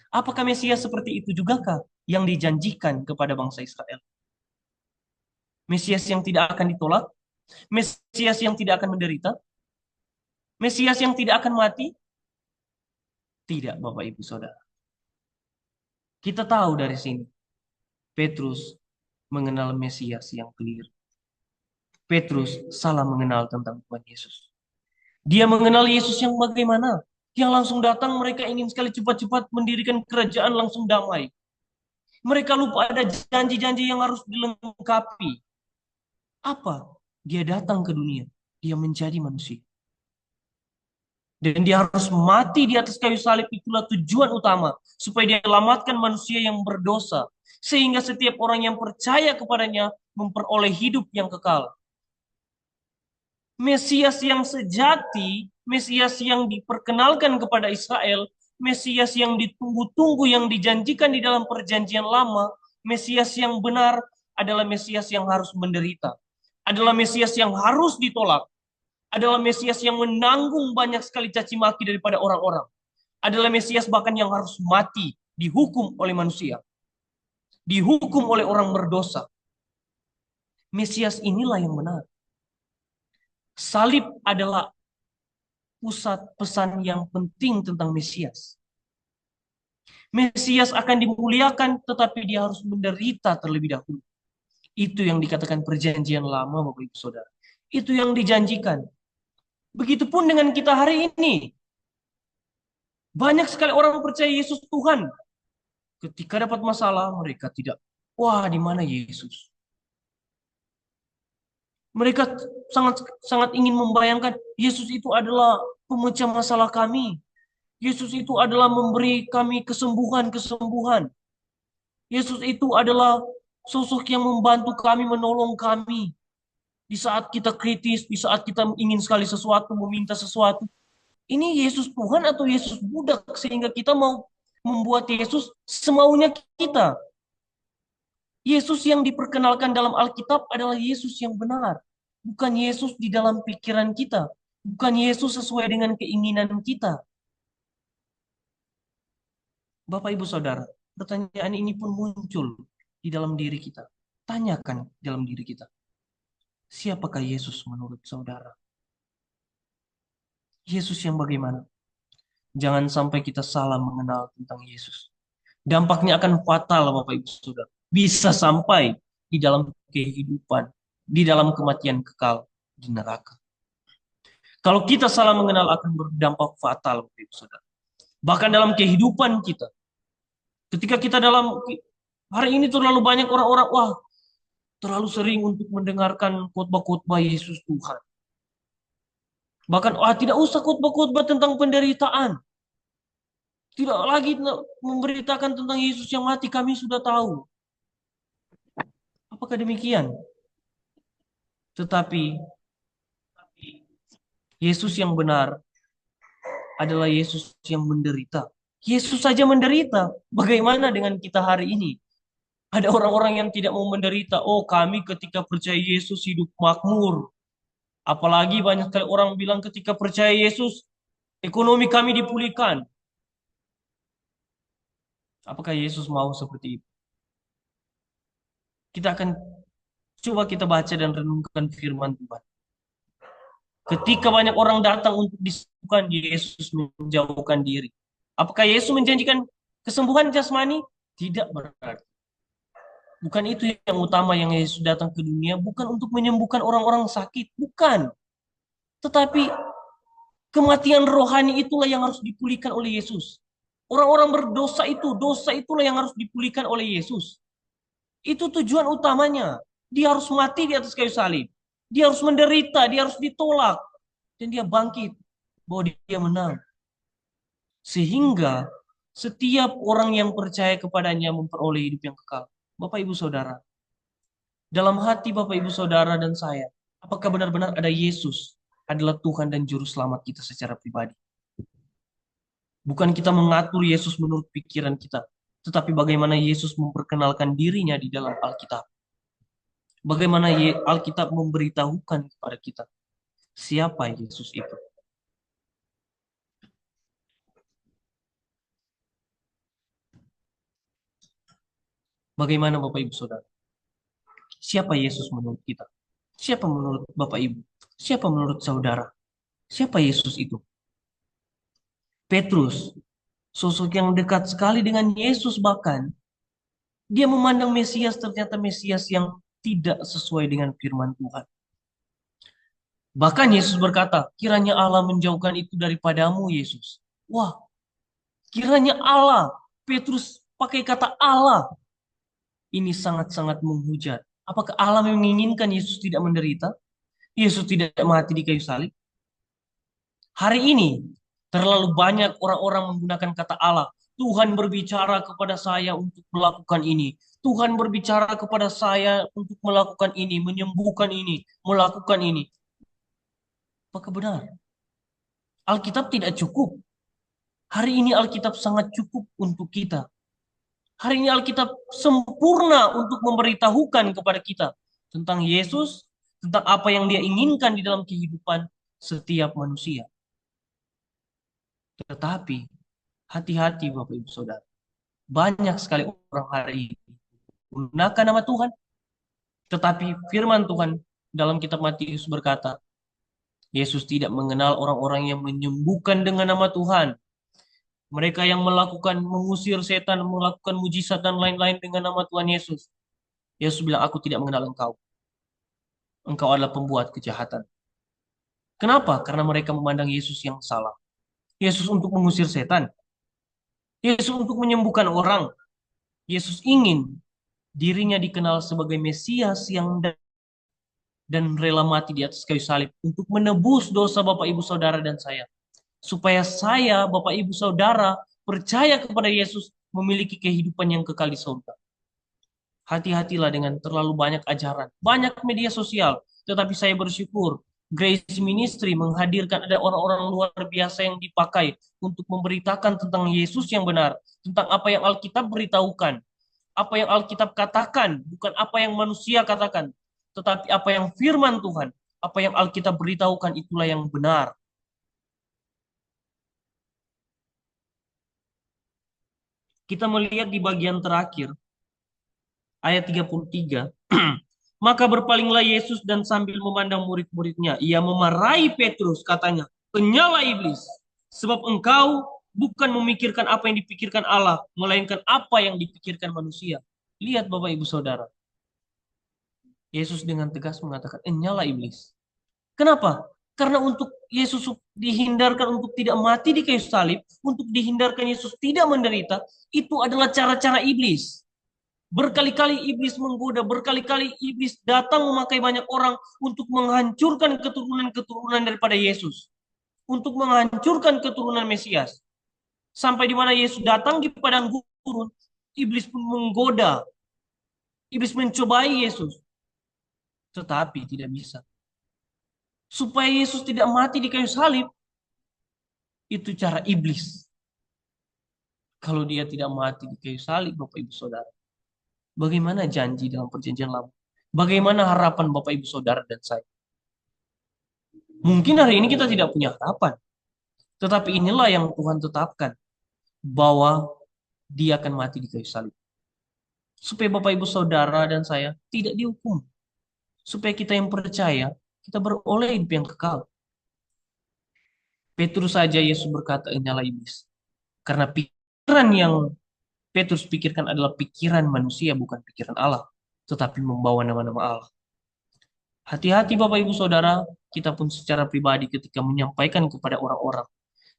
Apakah Mesias seperti itu jugakah yang dijanjikan kepada bangsa Israel? Mesias yang tidak akan ditolak? Mesias yang tidak akan menderita? Mesias yang tidak akan mati? Tidak, Bapak Ibu Saudara. Kita tahu dari sini, Petrus mengenal Mesias yang keliru. Petrus salah mengenal tentang Tuhan Yesus. Dia mengenal Yesus yang bagaimana? Yang langsung datang, mereka ingin sekali cepat-cepat mendirikan kerajaan langsung damai. Mereka lupa ada janji-janji yang harus dilengkapi. Apa? Dia datang ke dunia Dia menjadi manusia. Dan dia harus mati di atas kayu salib, itulah tujuan utama. Supaya dia selamatkan manusia yang berdosa. Sehingga setiap orang yang percaya kepadanya memperoleh hidup yang kekal. Mesias yang sejati, Mesias yang diperkenalkan kepada Israel, Mesias yang ditunggu-tunggu, yang dijanjikan di dalam perjanjian lama, Mesias yang benar adalah Mesias yang harus menderita. Adalah Mesias yang harus ditolak. Adalah Mesias yang menanggung banyak sekali caci maki daripada orang-orang. Adalah Mesias bahkan yang harus mati, dihukum oleh manusia. Dihukum oleh orang berdosa. Mesias inilah yang benar. Salib adalah pusat pesan yang penting tentang Mesias. Mesias akan dimuliakan, tetapi dia harus menderita terlebih dahulu. Itu yang dikatakan perjanjian lama, Bapak Ibu Saudara. Itu yang dijanjikan. Begitupun dengan kita hari ini. Banyak sekali orang percaya Yesus Tuhan. Ketika dapat masalah, mereka tidak. Wah, di mana Yesus? Mereka sangat ingin membayangkan Yesus itu adalah pemecah masalah kami. Yesus itu adalah memberi kami kesembuhan-kesembuhan. Yesus itu adalah sosok yang membantu kami, menolong kami. Di saat kita kritis, di saat kita ingin sekali sesuatu, meminta sesuatu. Ini Yesus Tuhan atau Yesus budak sehingga kita mau membuat Yesus semaunya kita. Yesus yang diperkenalkan dalam Alkitab adalah Yesus yang benar. Bukan Yesus di dalam pikiran kita. Bukan Yesus sesuai dengan keinginan kita. Bapak Ibu Saudara, pertanyaan ini pun muncul di dalam diri kita. Tanyakan dalam diri kita. Siapakah Yesus menurut saudara? Yesus yang bagaimana? Jangan sampai kita salah mengenal tentang Yesus. Dampaknya akan fatal, Bapak Ibu Saudara. Bisa sampai di dalam kehidupan, di dalam kematian kekal di neraka. Kalau kita salah mengenal akan berdampak fatal, Bapak Ibu Saudara. Bahkan dalam kehidupan kita. Ketika kita dalam hari ini terlalu banyak orang-orang, terlalu sering untuk mendengarkan khotbah-khotbah Yesus Tuhan. Bahkan tidak usah khotbah-khotbah tentang penderitaan. Tidak lagi memberitakan tentang Yesus yang mati, kami sudah tahu. Apakah demikian? Tetapi Yesus yang benar adalah Yesus yang menderita. Yesus saja menderita. Bagaimana dengan kita hari ini? Ada orang-orang yang tidak mau menderita. Oh, kami ketika percaya Yesus hidup makmur. Apalagi banyak sekali orang bilang ketika percaya Yesus, ekonomi kami dipulihkan. Apakah Yesus mau seperti itu? Kita akan coba kita baca dan renungkan firman Tuhan. Ketika banyak orang datang untuk disembuhkan, Yesus menjauhkan diri. Apakah Yesus menjanjikan kesembuhan jasmani? Tidak berarti. Bukan itu yang utama yang Yesus datang ke dunia. Bukan untuk menyembuhkan orang-orang sakit. Bukan. Tetapi kematian rohani itulah yang harus dipulihkan oleh Yesus. Orang-orang berdosa itu, dosa itulah yang harus dipulihkan oleh Yesus. Itu tujuan utamanya. Dia harus mati di atas kayu salib. Dia harus menderita, dia harus ditolak. Dan dia bangkit. Bahwa dia menang. Sehingga setiap orang yang percaya kepadanya memperoleh hidup yang kekal. Bapak Ibu Saudara, dalam hati Bapak Ibu Saudara dan saya, apakah benar-benar ada Yesus adalah Tuhan dan Juru Selamat kita secara pribadi? Bukan kita mengatur Yesus menurut pikiran kita, tetapi bagaimana Yesus memperkenalkan dirinya di dalam Alkitab. Bagaimana Alkitab memberitahukan kepada kita siapa Yesus itu. Bagaimana Bapak Ibu Saudara? Siapa Yesus menurut kita? Siapa menurut Bapak Ibu? Siapa menurut saudara? Siapa Yesus itu? Petrus, sosok yang dekat sekali dengan Yesus bahkan. Dia memandang Mesias ternyata Mesias yang tidak sesuai dengan firman Tuhan. Bahkan Yesus berkata, kiranya Allah menjauhkan itu daripadamu, Yesus. Wah, kiranya Allah. Petrus pakai kata Allah. Ini sangat-sangat menghujat. Apakah Allah menginginkan Yesus tidak menderita? Yesus tidak mati di kayu salib? Hari ini terlalu banyak orang-orang menggunakan kata Allah. Tuhan berbicara kepada saya untuk melakukan ini. Tuhan berbicara kepada saya untuk melakukan ini, menyembuhkan ini, melakukan ini. Apakah benar? Alkitab tidak cukup. Hari ini Alkitab sangat cukup untuk kita. Hari ini Alkitab sempurna untuk memberitahukan kepada kita tentang Yesus, tentang apa yang Dia inginkan di dalam kehidupan setiap manusia. Tetapi hati-hati Bapak Ibu Saudara. Banyak sekali orang hari ini menggunakan nama Tuhan, tetapi firman Tuhan dalam kitab Matius berkata, Yesus tidak mengenal orang-orang yang menyembuhkan dengan nama Tuhan. Mereka yang melakukan, mengusir setan, melakukan mujizat dan lain-lain dengan nama Tuhan Yesus. Yesus bilang, aku tidak mengenal engkau. Engkau adalah pembuat kejahatan. Kenapa? Karena mereka memandang Yesus yang salah. Yesus untuk mengusir setan. Yesus untuk menyembuhkan orang. Yesus ingin dirinya dikenal sebagai Mesias yang dan rela mati di atas kayu salib untuk menebus dosa Bapak Ibu Saudara dan saya. Supaya saya, Bapak Ibu Saudara, percaya kepada Yesus memiliki kehidupan yang kekal di surga. Hati-hatilah dengan terlalu banyak ajaran, banyak media sosial, tetapi saya bersyukur Grace Ministry menghadirkan ada orang-orang luar biasa yang dipakai untuk memberitakan tentang Yesus yang benar, tentang apa yang Alkitab beritahukan, apa yang Alkitab katakan, bukan apa yang manusia katakan, tetapi apa yang firman Tuhan, apa yang Alkitab beritahukan itulah yang benar. Kita melihat di bagian terakhir, ayat 33, maka berpalinglah Yesus dan sambil memandang murid-muridnya, ia memarahi Petrus, katanya, penyalah iblis, sebab engkau bukan memikirkan apa yang dipikirkan Allah, melainkan apa yang dipikirkan manusia. Lihat Bapak Ibu Saudara, Yesus dengan tegas mengatakan, nyala iblis. Kenapa? Karena untuk Yesus dihindarkan untuk tidak mati di kayu salib, untuk dihindarkan Yesus tidak menderita, itu adalah cara-cara iblis. Berkali-kali iblis menggoda, berkali-kali iblis datang memakai banyak orang untuk menghancurkan keturunan-keturunan daripada Yesus. Untuk menghancurkan keturunan Mesias. Sampai di mana Yesus datang di padang gurun, iblis pun menggoda. Iblis mencobai Yesus. Tetapi tidak bisa. Supaya Yesus tidak mati di kayu salib, itu cara iblis. Kalau dia tidak mati di kayu salib, Bapak Ibu Saudara, bagaimana janji dalam perjanjian lama? Bagaimana harapan Bapak Ibu Saudara dan saya? Mungkin hari ini kita tidak punya harapan. Tetapi inilah yang Tuhan tetapkan. Bahwa dia akan mati di kayu salib. Supaya Bapak Ibu Saudara dan saya tidak dihukum. Supaya kita yang percaya, kita beroleh hidup yang kekal. Petrus saja Yesus berkata, nyala iblis. Karena pikiran yang Petrus pikirkan adalah pikiran manusia, bukan pikiran Allah. Tetapi membawa nama-nama Allah. Hati-hati Bapak Ibu Saudara, kita pun secara pribadi ketika menyampaikan kepada orang-orang.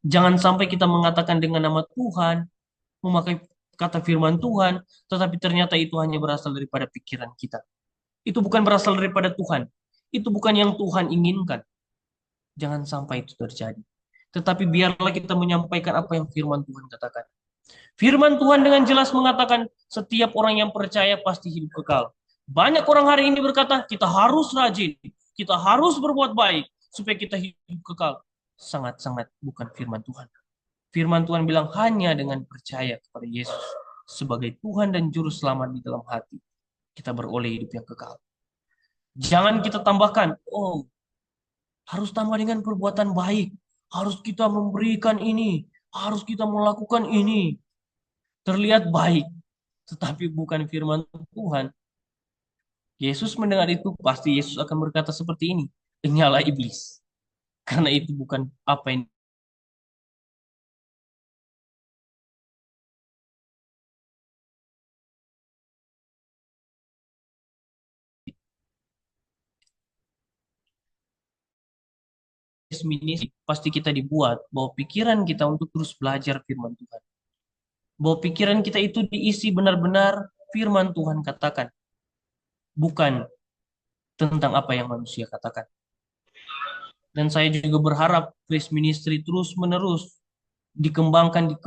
Jangan sampai kita mengatakan dengan nama Tuhan, memakai kata firman Tuhan, tetapi ternyata itu hanya berasal daripada pikiran kita. Itu bukan berasal daripada Tuhan. Itu bukan yang Tuhan inginkan. Jangan sampai itu terjadi. Tetapi biarlah kita menyampaikan apa yang firman Tuhan katakan. Firman Tuhan dengan jelas mengatakan, setiap orang yang percaya pasti hidup kekal. Banyak orang hari ini berkata, kita harus rajin, kita harus berbuat baik, supaya kita hidup kekal. Sangat-sangat bukan firman Tuhan. Firman Tuhan bilang, hanya dengan percaya kepada Yesus sebagai Tuhan dan Juru Selamat di dalam hati, kita beroleh hidup yang kekal. Jangan kita tambahkan, harus tambah dengan perbuatan baik. Harus kita memberikan ini. Harus kita melakukan ini. Terlihat baik. Tetapi bukan firman Tuhan. Yesus mendengar itu, pasti Yesus akan berkata seperti ini. Nyala iblis. Karena itu bukan apa yang ini pasti kita dibuat bahwa pikiran kita untuk terus belajar firman Tuhan. Bahwa pikiran kita itu diisi benar-benar firman Tuhan katakan. Bukan tentang apa yang manusia katakan. Dan saya juga berharap Grace Ministry terus-menerus dikembangkan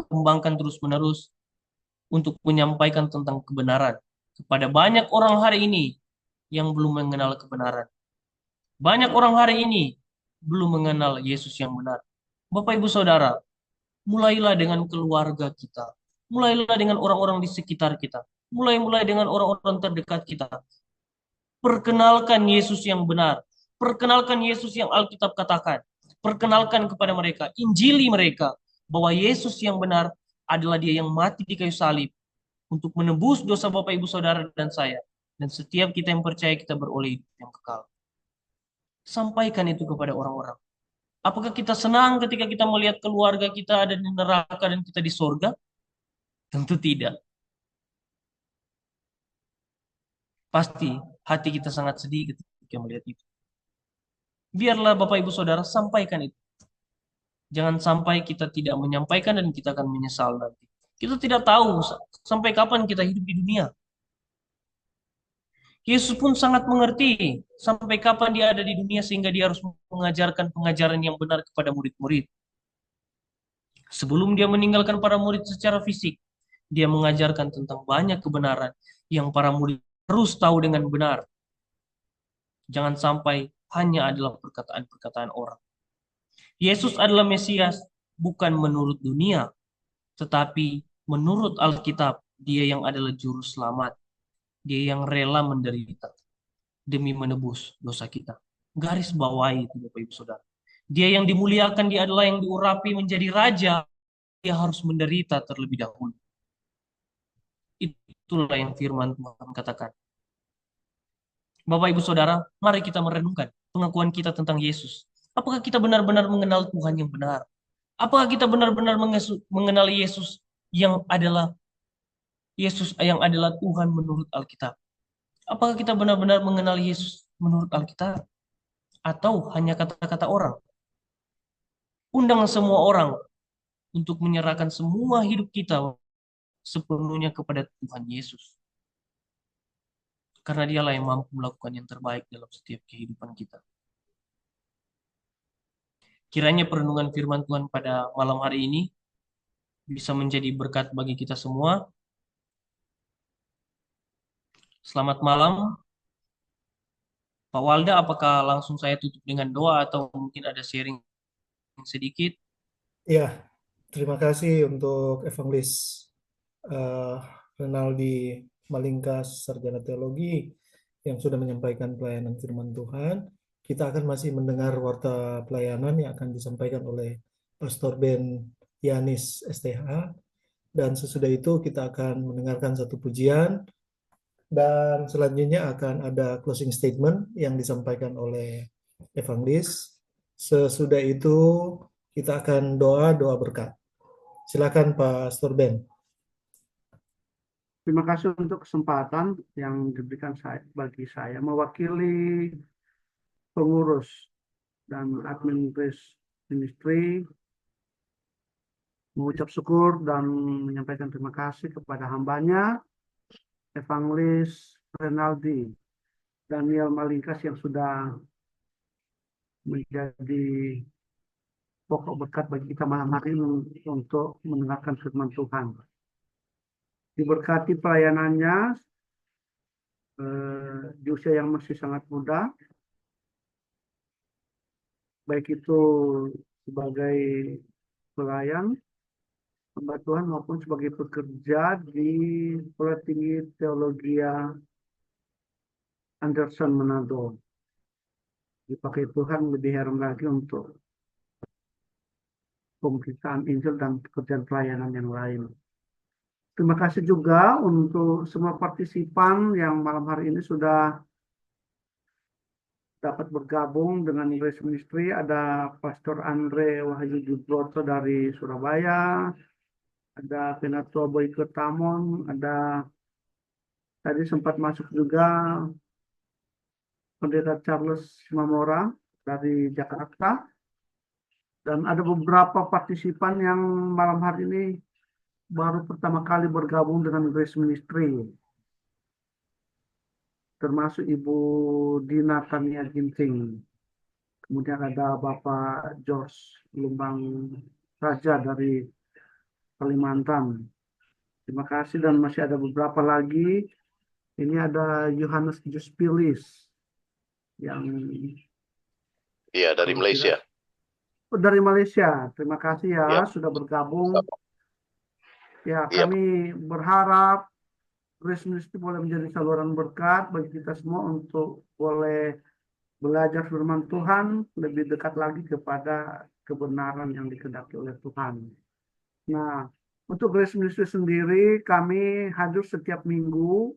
terus-menerus untuk menyampaikan tentang kebenaran kepada banyak orang hari ini yang belum mengenal kebenaran. Banyak orang hari ini belum mengenal Yesus yang benar. Bapak Ibu Saudara, mulailah dengan keluarga kita. Mulailah dengan orang-orang di sekitar kita. Mulai dengan orang-orang terdekat kita. Perkenalkan Yesus yang benar. Perkenalkan Yesus yang Alkitab katakan. Perkenalkan kepada mereka, injili mereka, bahwa Yesus yang benar adalah Dia yang mati di kayu salib untuk menebus dosa Bapak Ibu Saudara dan saya. Dan setiap kita yang percaya kita beroleh hidup yang kekal. Sampaikan itu kepada orang-orang. Apakah kita senang ketika kita melihat keluarga kita ada di neraka dan kita di sorga? Tentu tidak. Pasti hati kita sangat sedih ketika melihat itu. Biarlah Bapak Ibu Saudara sampaikan itu. Jangan sampai kita tidak menyampaikan dan kita akan menyesal nanti. Kita tidak tahu sampai kapan kita hidup di dunia. Yesus pun sangat mengerti sampai kapan dia ada di dunia sehingga dia harus mengajarkan pengajaran yang benar kepada murid-murid. Sebelum dia meninggalkan para murid secara fisik, dia mengajarkan tentang banyak kebenaran yang para murid harus tahu dengan benar. Jangan sampai hanya adalah perkataan-perkataan orang. Yesus adalah Mesias bukan menurut dunia, tetapi menurut Alkitab, dia yang adalah juru selamat. Dia yang rela menderita demi menebus dosa kita. Garis bawahi itu Bapak Ibu Saudara. Dia yang dimuliakan, dia adalah yang diurapi menjadi raja. Dia harus menderita terlebih dahulu. Itulah yang firman Tuhan katakan. Bapak Ibu Saudara, mari kita merenungkan pengakuan kita tentang Yesus. Apakah kita benar-benar mengenal Tuhan yang benar? Apakah kita benar-benar mengenal Yesus yang adalah Tuhan menurut Alkitab? Apakah kita benar-benar mengenal Yesus menurut Alkitab? Atau hanya kata-kata orang? Undang semua orang untuk menyerahkan semua hidup kita sepenuhnya kepada Tuhan Yesus. Karena dialah yang mampu melakukan yang terbaik dalam setiap kehidupan kita. Kiranya perenungan firman Tuhan pada malam hari ini bisa menjadi berkat bagi kita semua. Selamat malam. Pak Walda, apakah langsung saya tutup dengan doa atau mungkin ada sharing sedikit? Ya, terima kasih untuk Evangelis Renaldi Malingkas, Sarjana Teologi, yang sudah menyampaikan pelayanan firman Tuhan. Kita akan masih mendengar warta pelayanan yang akan disampaikan oleh Pastor Ben Yanis STH. Dan sesudah itu kita akan mendengarkan satu pujian. Dan selanjutnya akan ada closing statement yang disampaikan oleh Evangelis. Sesudah itu kita akan doa berkat. Silakan Pastor Ben. Terima kasih untuk kesempatan yang diberikan bagi saya mewakili pengurus dan admin Grace Ministry, mengucap syukur dan menyampaikan terima kasih kepada hambanya, Evangelis Renaldi Daniel Malingkas yang sudah menjadi pokok berkat bagi kita malam hari ini untuk mendengarkan firman Tuhan. Diberkati pelayanannya di usia yang masih sangat muda, baik itu sebagai pelayan hamba Tuhan maupun sebagai pekerja di Sekolah Tinggi Teologi Anderson Manado. Dipakai Tuhan lebih heran lagi untuk pemberitaan Injil dan pekerjaan pelayanan yang lain. Terima kasih juga untuk semua partisipan yang malam hari ini sudah dapat bergabung dengan Grace Ministry. Ada Pastor Andre Wahyu Jubroto dari Surabaya, ada Penatua Boyke Tamon, ada tadi sempat masuk juga Pendeta Charles Mamora dari Jakarta, dan ada beberapa partisipan yang malam hari ini baru pertama kali bergabung dengan Grace Ministry, termasuk Ibu Dina Tania Ginting. Kemudian ada Bapak George Lumbang Raja dari Kalimantan. Terima kasih, dan masih ada beberapa lagi. Ini ada Yohanes Juspilis yang Iya, dari Malaysia. dari Malaysia. Terima kasih ya Ya, sudah bergabung. Ya, iya, kami berharap Grace Ministry boleh menjadi saluran berkat bagi kita semua untuk boleh belajar firman Tuhan lebih dekat lagi kepada kebenaran yang dikehendaki oleh Tuhan. Nah, untuk Grace Ministry sendiri kami hadir setiap minggu,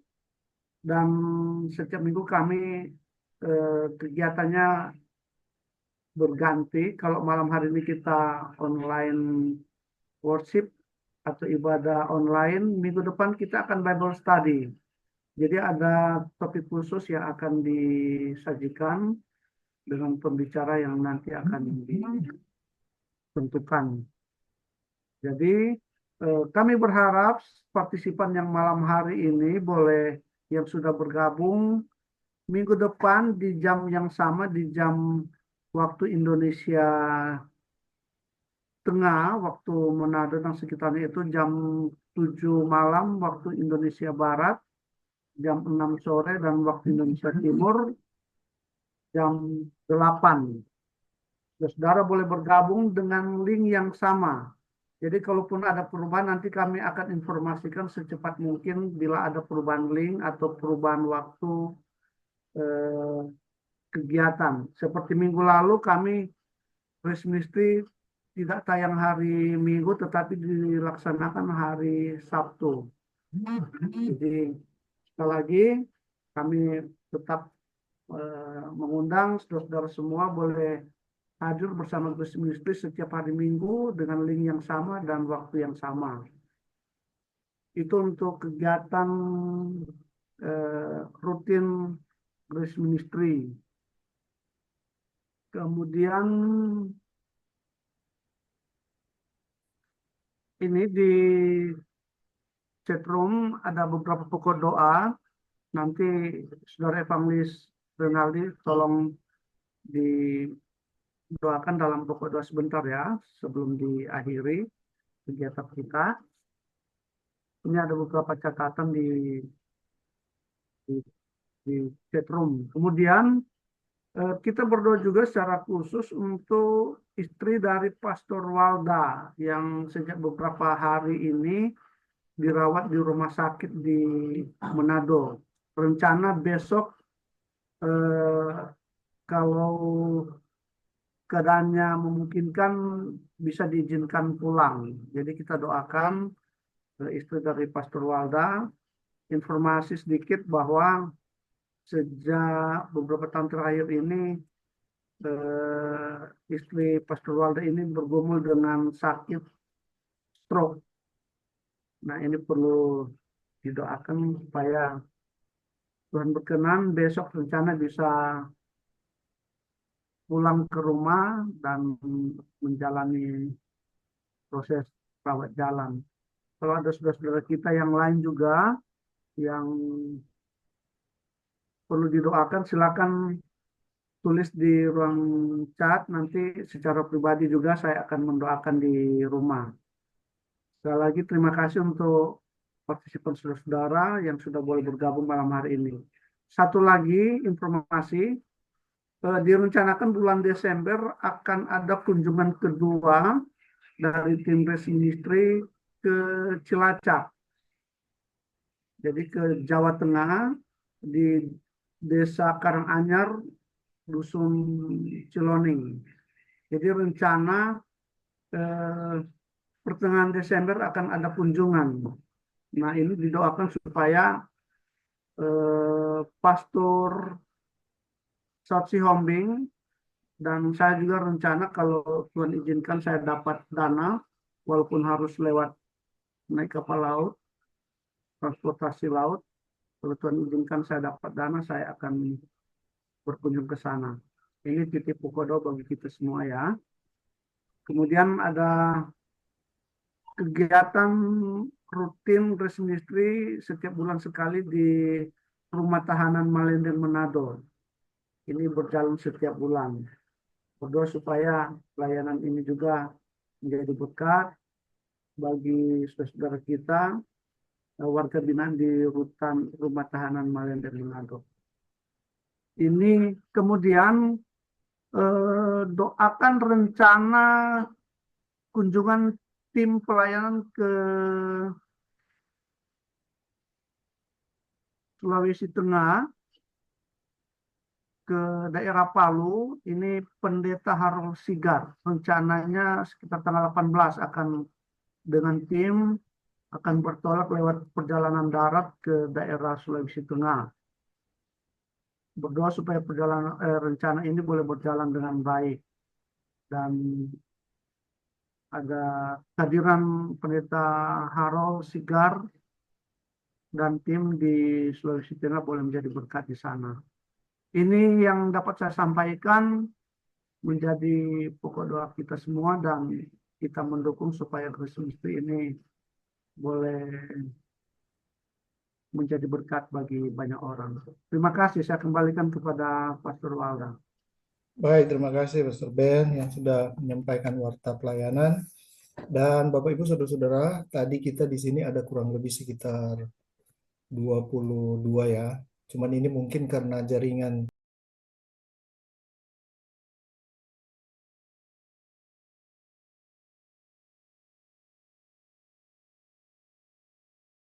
dan setiap minggu kami kegiatannya berganti. Kalau malam hari ini kita online worship atau ibadah online, minggu depan kita akan Bible study. Jadi ada topik khusus yang akan disajikan dengan pembicara yang nanti akan ditentukan. Jadi kami berharap partisipan yang malam hari ini boleh, yang sudah bergabung, minggu depan di jam yang sama, di jam waktu Indonesia Tengah, waktu Manado dan sekitarnya itu jam 7 malam waktu Indonesia Barat, jam 6 sore, dan waktu Indonesia Timur jam 8. Saudara boleh bergabung dengan link yang sama. Jadi kalaupun ada perubahan, nanti kami akan informasikan secepat mungkin bila ada perubahan link atau perubahan waktu kegiatan. Seperti minggu lalu kami Grace Ministry tidak tayang hari Minggu, tetapi dilaksanakan hari Sabtu. Jadi sekali lagi kami tetap mengundang saudara-saudara semua boleh hadir bersama Grace Ministry setiap hari Minggu dengan link yang sama dan waktu yang sama. Itu untuk kegiatan rutin Grace Ministry. Kemudian ini di chatroom ada beberapa pokok doa. Nanti Saudara Evangelis Renaldi tolong didoakan dalam pokok doa sebentar ya, sebelum diakhiri kegiatan kita. Ini ada beberapa catatan di chatroom. Kemudian kita berdoa juga secara khusus untuk istri dari Pastor Walda yang sejak beberapa hari ini dirawat di rumah sakit di Manado. Rencana besok kalau keadaannya memungkinkan bisa diizinkan pulang. Jadi kita doakan istri dari Pastor Walda. Informasi sedikit bahwa sejak beberapa tahun terakhir ini istri Pastor Walda ini bergumul dengan sakit stroke. Nah, ini perlu didoakan supaya Tuhan berkenan besok rencana bisa pulang ke rumah dan menjalani proses rawat jalan. Kalau ada saudara-saudara kita yang lain juga yang perlu didoakan, silakan tulis di ruang chat, nanti secara pribadi juga saya akan mendoakan di rumah. Sekali lagi terima kasih untuk partisipan saudara-saudara yang sudah boleh bergabung malam hari ini. Satu lagi informasi, direncanakan bulan Desember akan ada kunjungan kedua dari tim Grace Ministry ke Cilacap. Jadi ke Jawa Tengah, di Desa Karanganyar, Dusun Ciloning. Jadi rencana pertengahan Desember akan ada kunjungan. Nah, ini didoakan supaya Pastor Satsi Hombing dan saya juga rencana kalau Tuhan izinkan saya dapat dana, walaupun harus lewat naik kapal laut, transportasi laut. Kalau Tuhan izinkan saya dapat dana, saya akan berkunjung ke sana. Ini titip pukodo bagi kita semua ya. Kemudian ada kegiatan rutin Grace Ministry setiap bulan sekali di Rumah Tahanan Malenden Manado. Ini berjalan setiap bulan. Berdoa supaya pelayanan ini juga menjadi berkat bagi saudara kita warga binaan di rutan rumah tahanan Malen dan Manado. Ini kemudian doakan rencana kunjungan tim pelayanan ke Sulawesi Tengah, ke daerah Palu. Ini Pendeta Harold Sigar. Rencananya sekitar tanggal 18 akan dengan tim akan bertolak lewat perjalanan darat ke daerah Sulawesi Tengah. Berdoa supaya perjalanan rencana ini boleh berjalan dengan baik, dan ada kehadiran Pendeta Harold Sigar dan tim di Sulawesi Tengah boleh menjadi berkat di sana. Ini yang dapat saya sampaikan menjadi pokok doa kita semua, dan kita mendukung supaya Grace Ministry ini boleh menjadi berkat bagi banyak orang. Terima kasih, saya kembalikan kepada Pastor Walda. Baik, terima kasih Pastor Ben yang sudah menyampaikan warta pelayanan. Dan Bapak Ibu Saudara-saudara, tadi kita di sini ada kurang lebih sekitar 22 ya. Cuman ini mungkin karena jaringan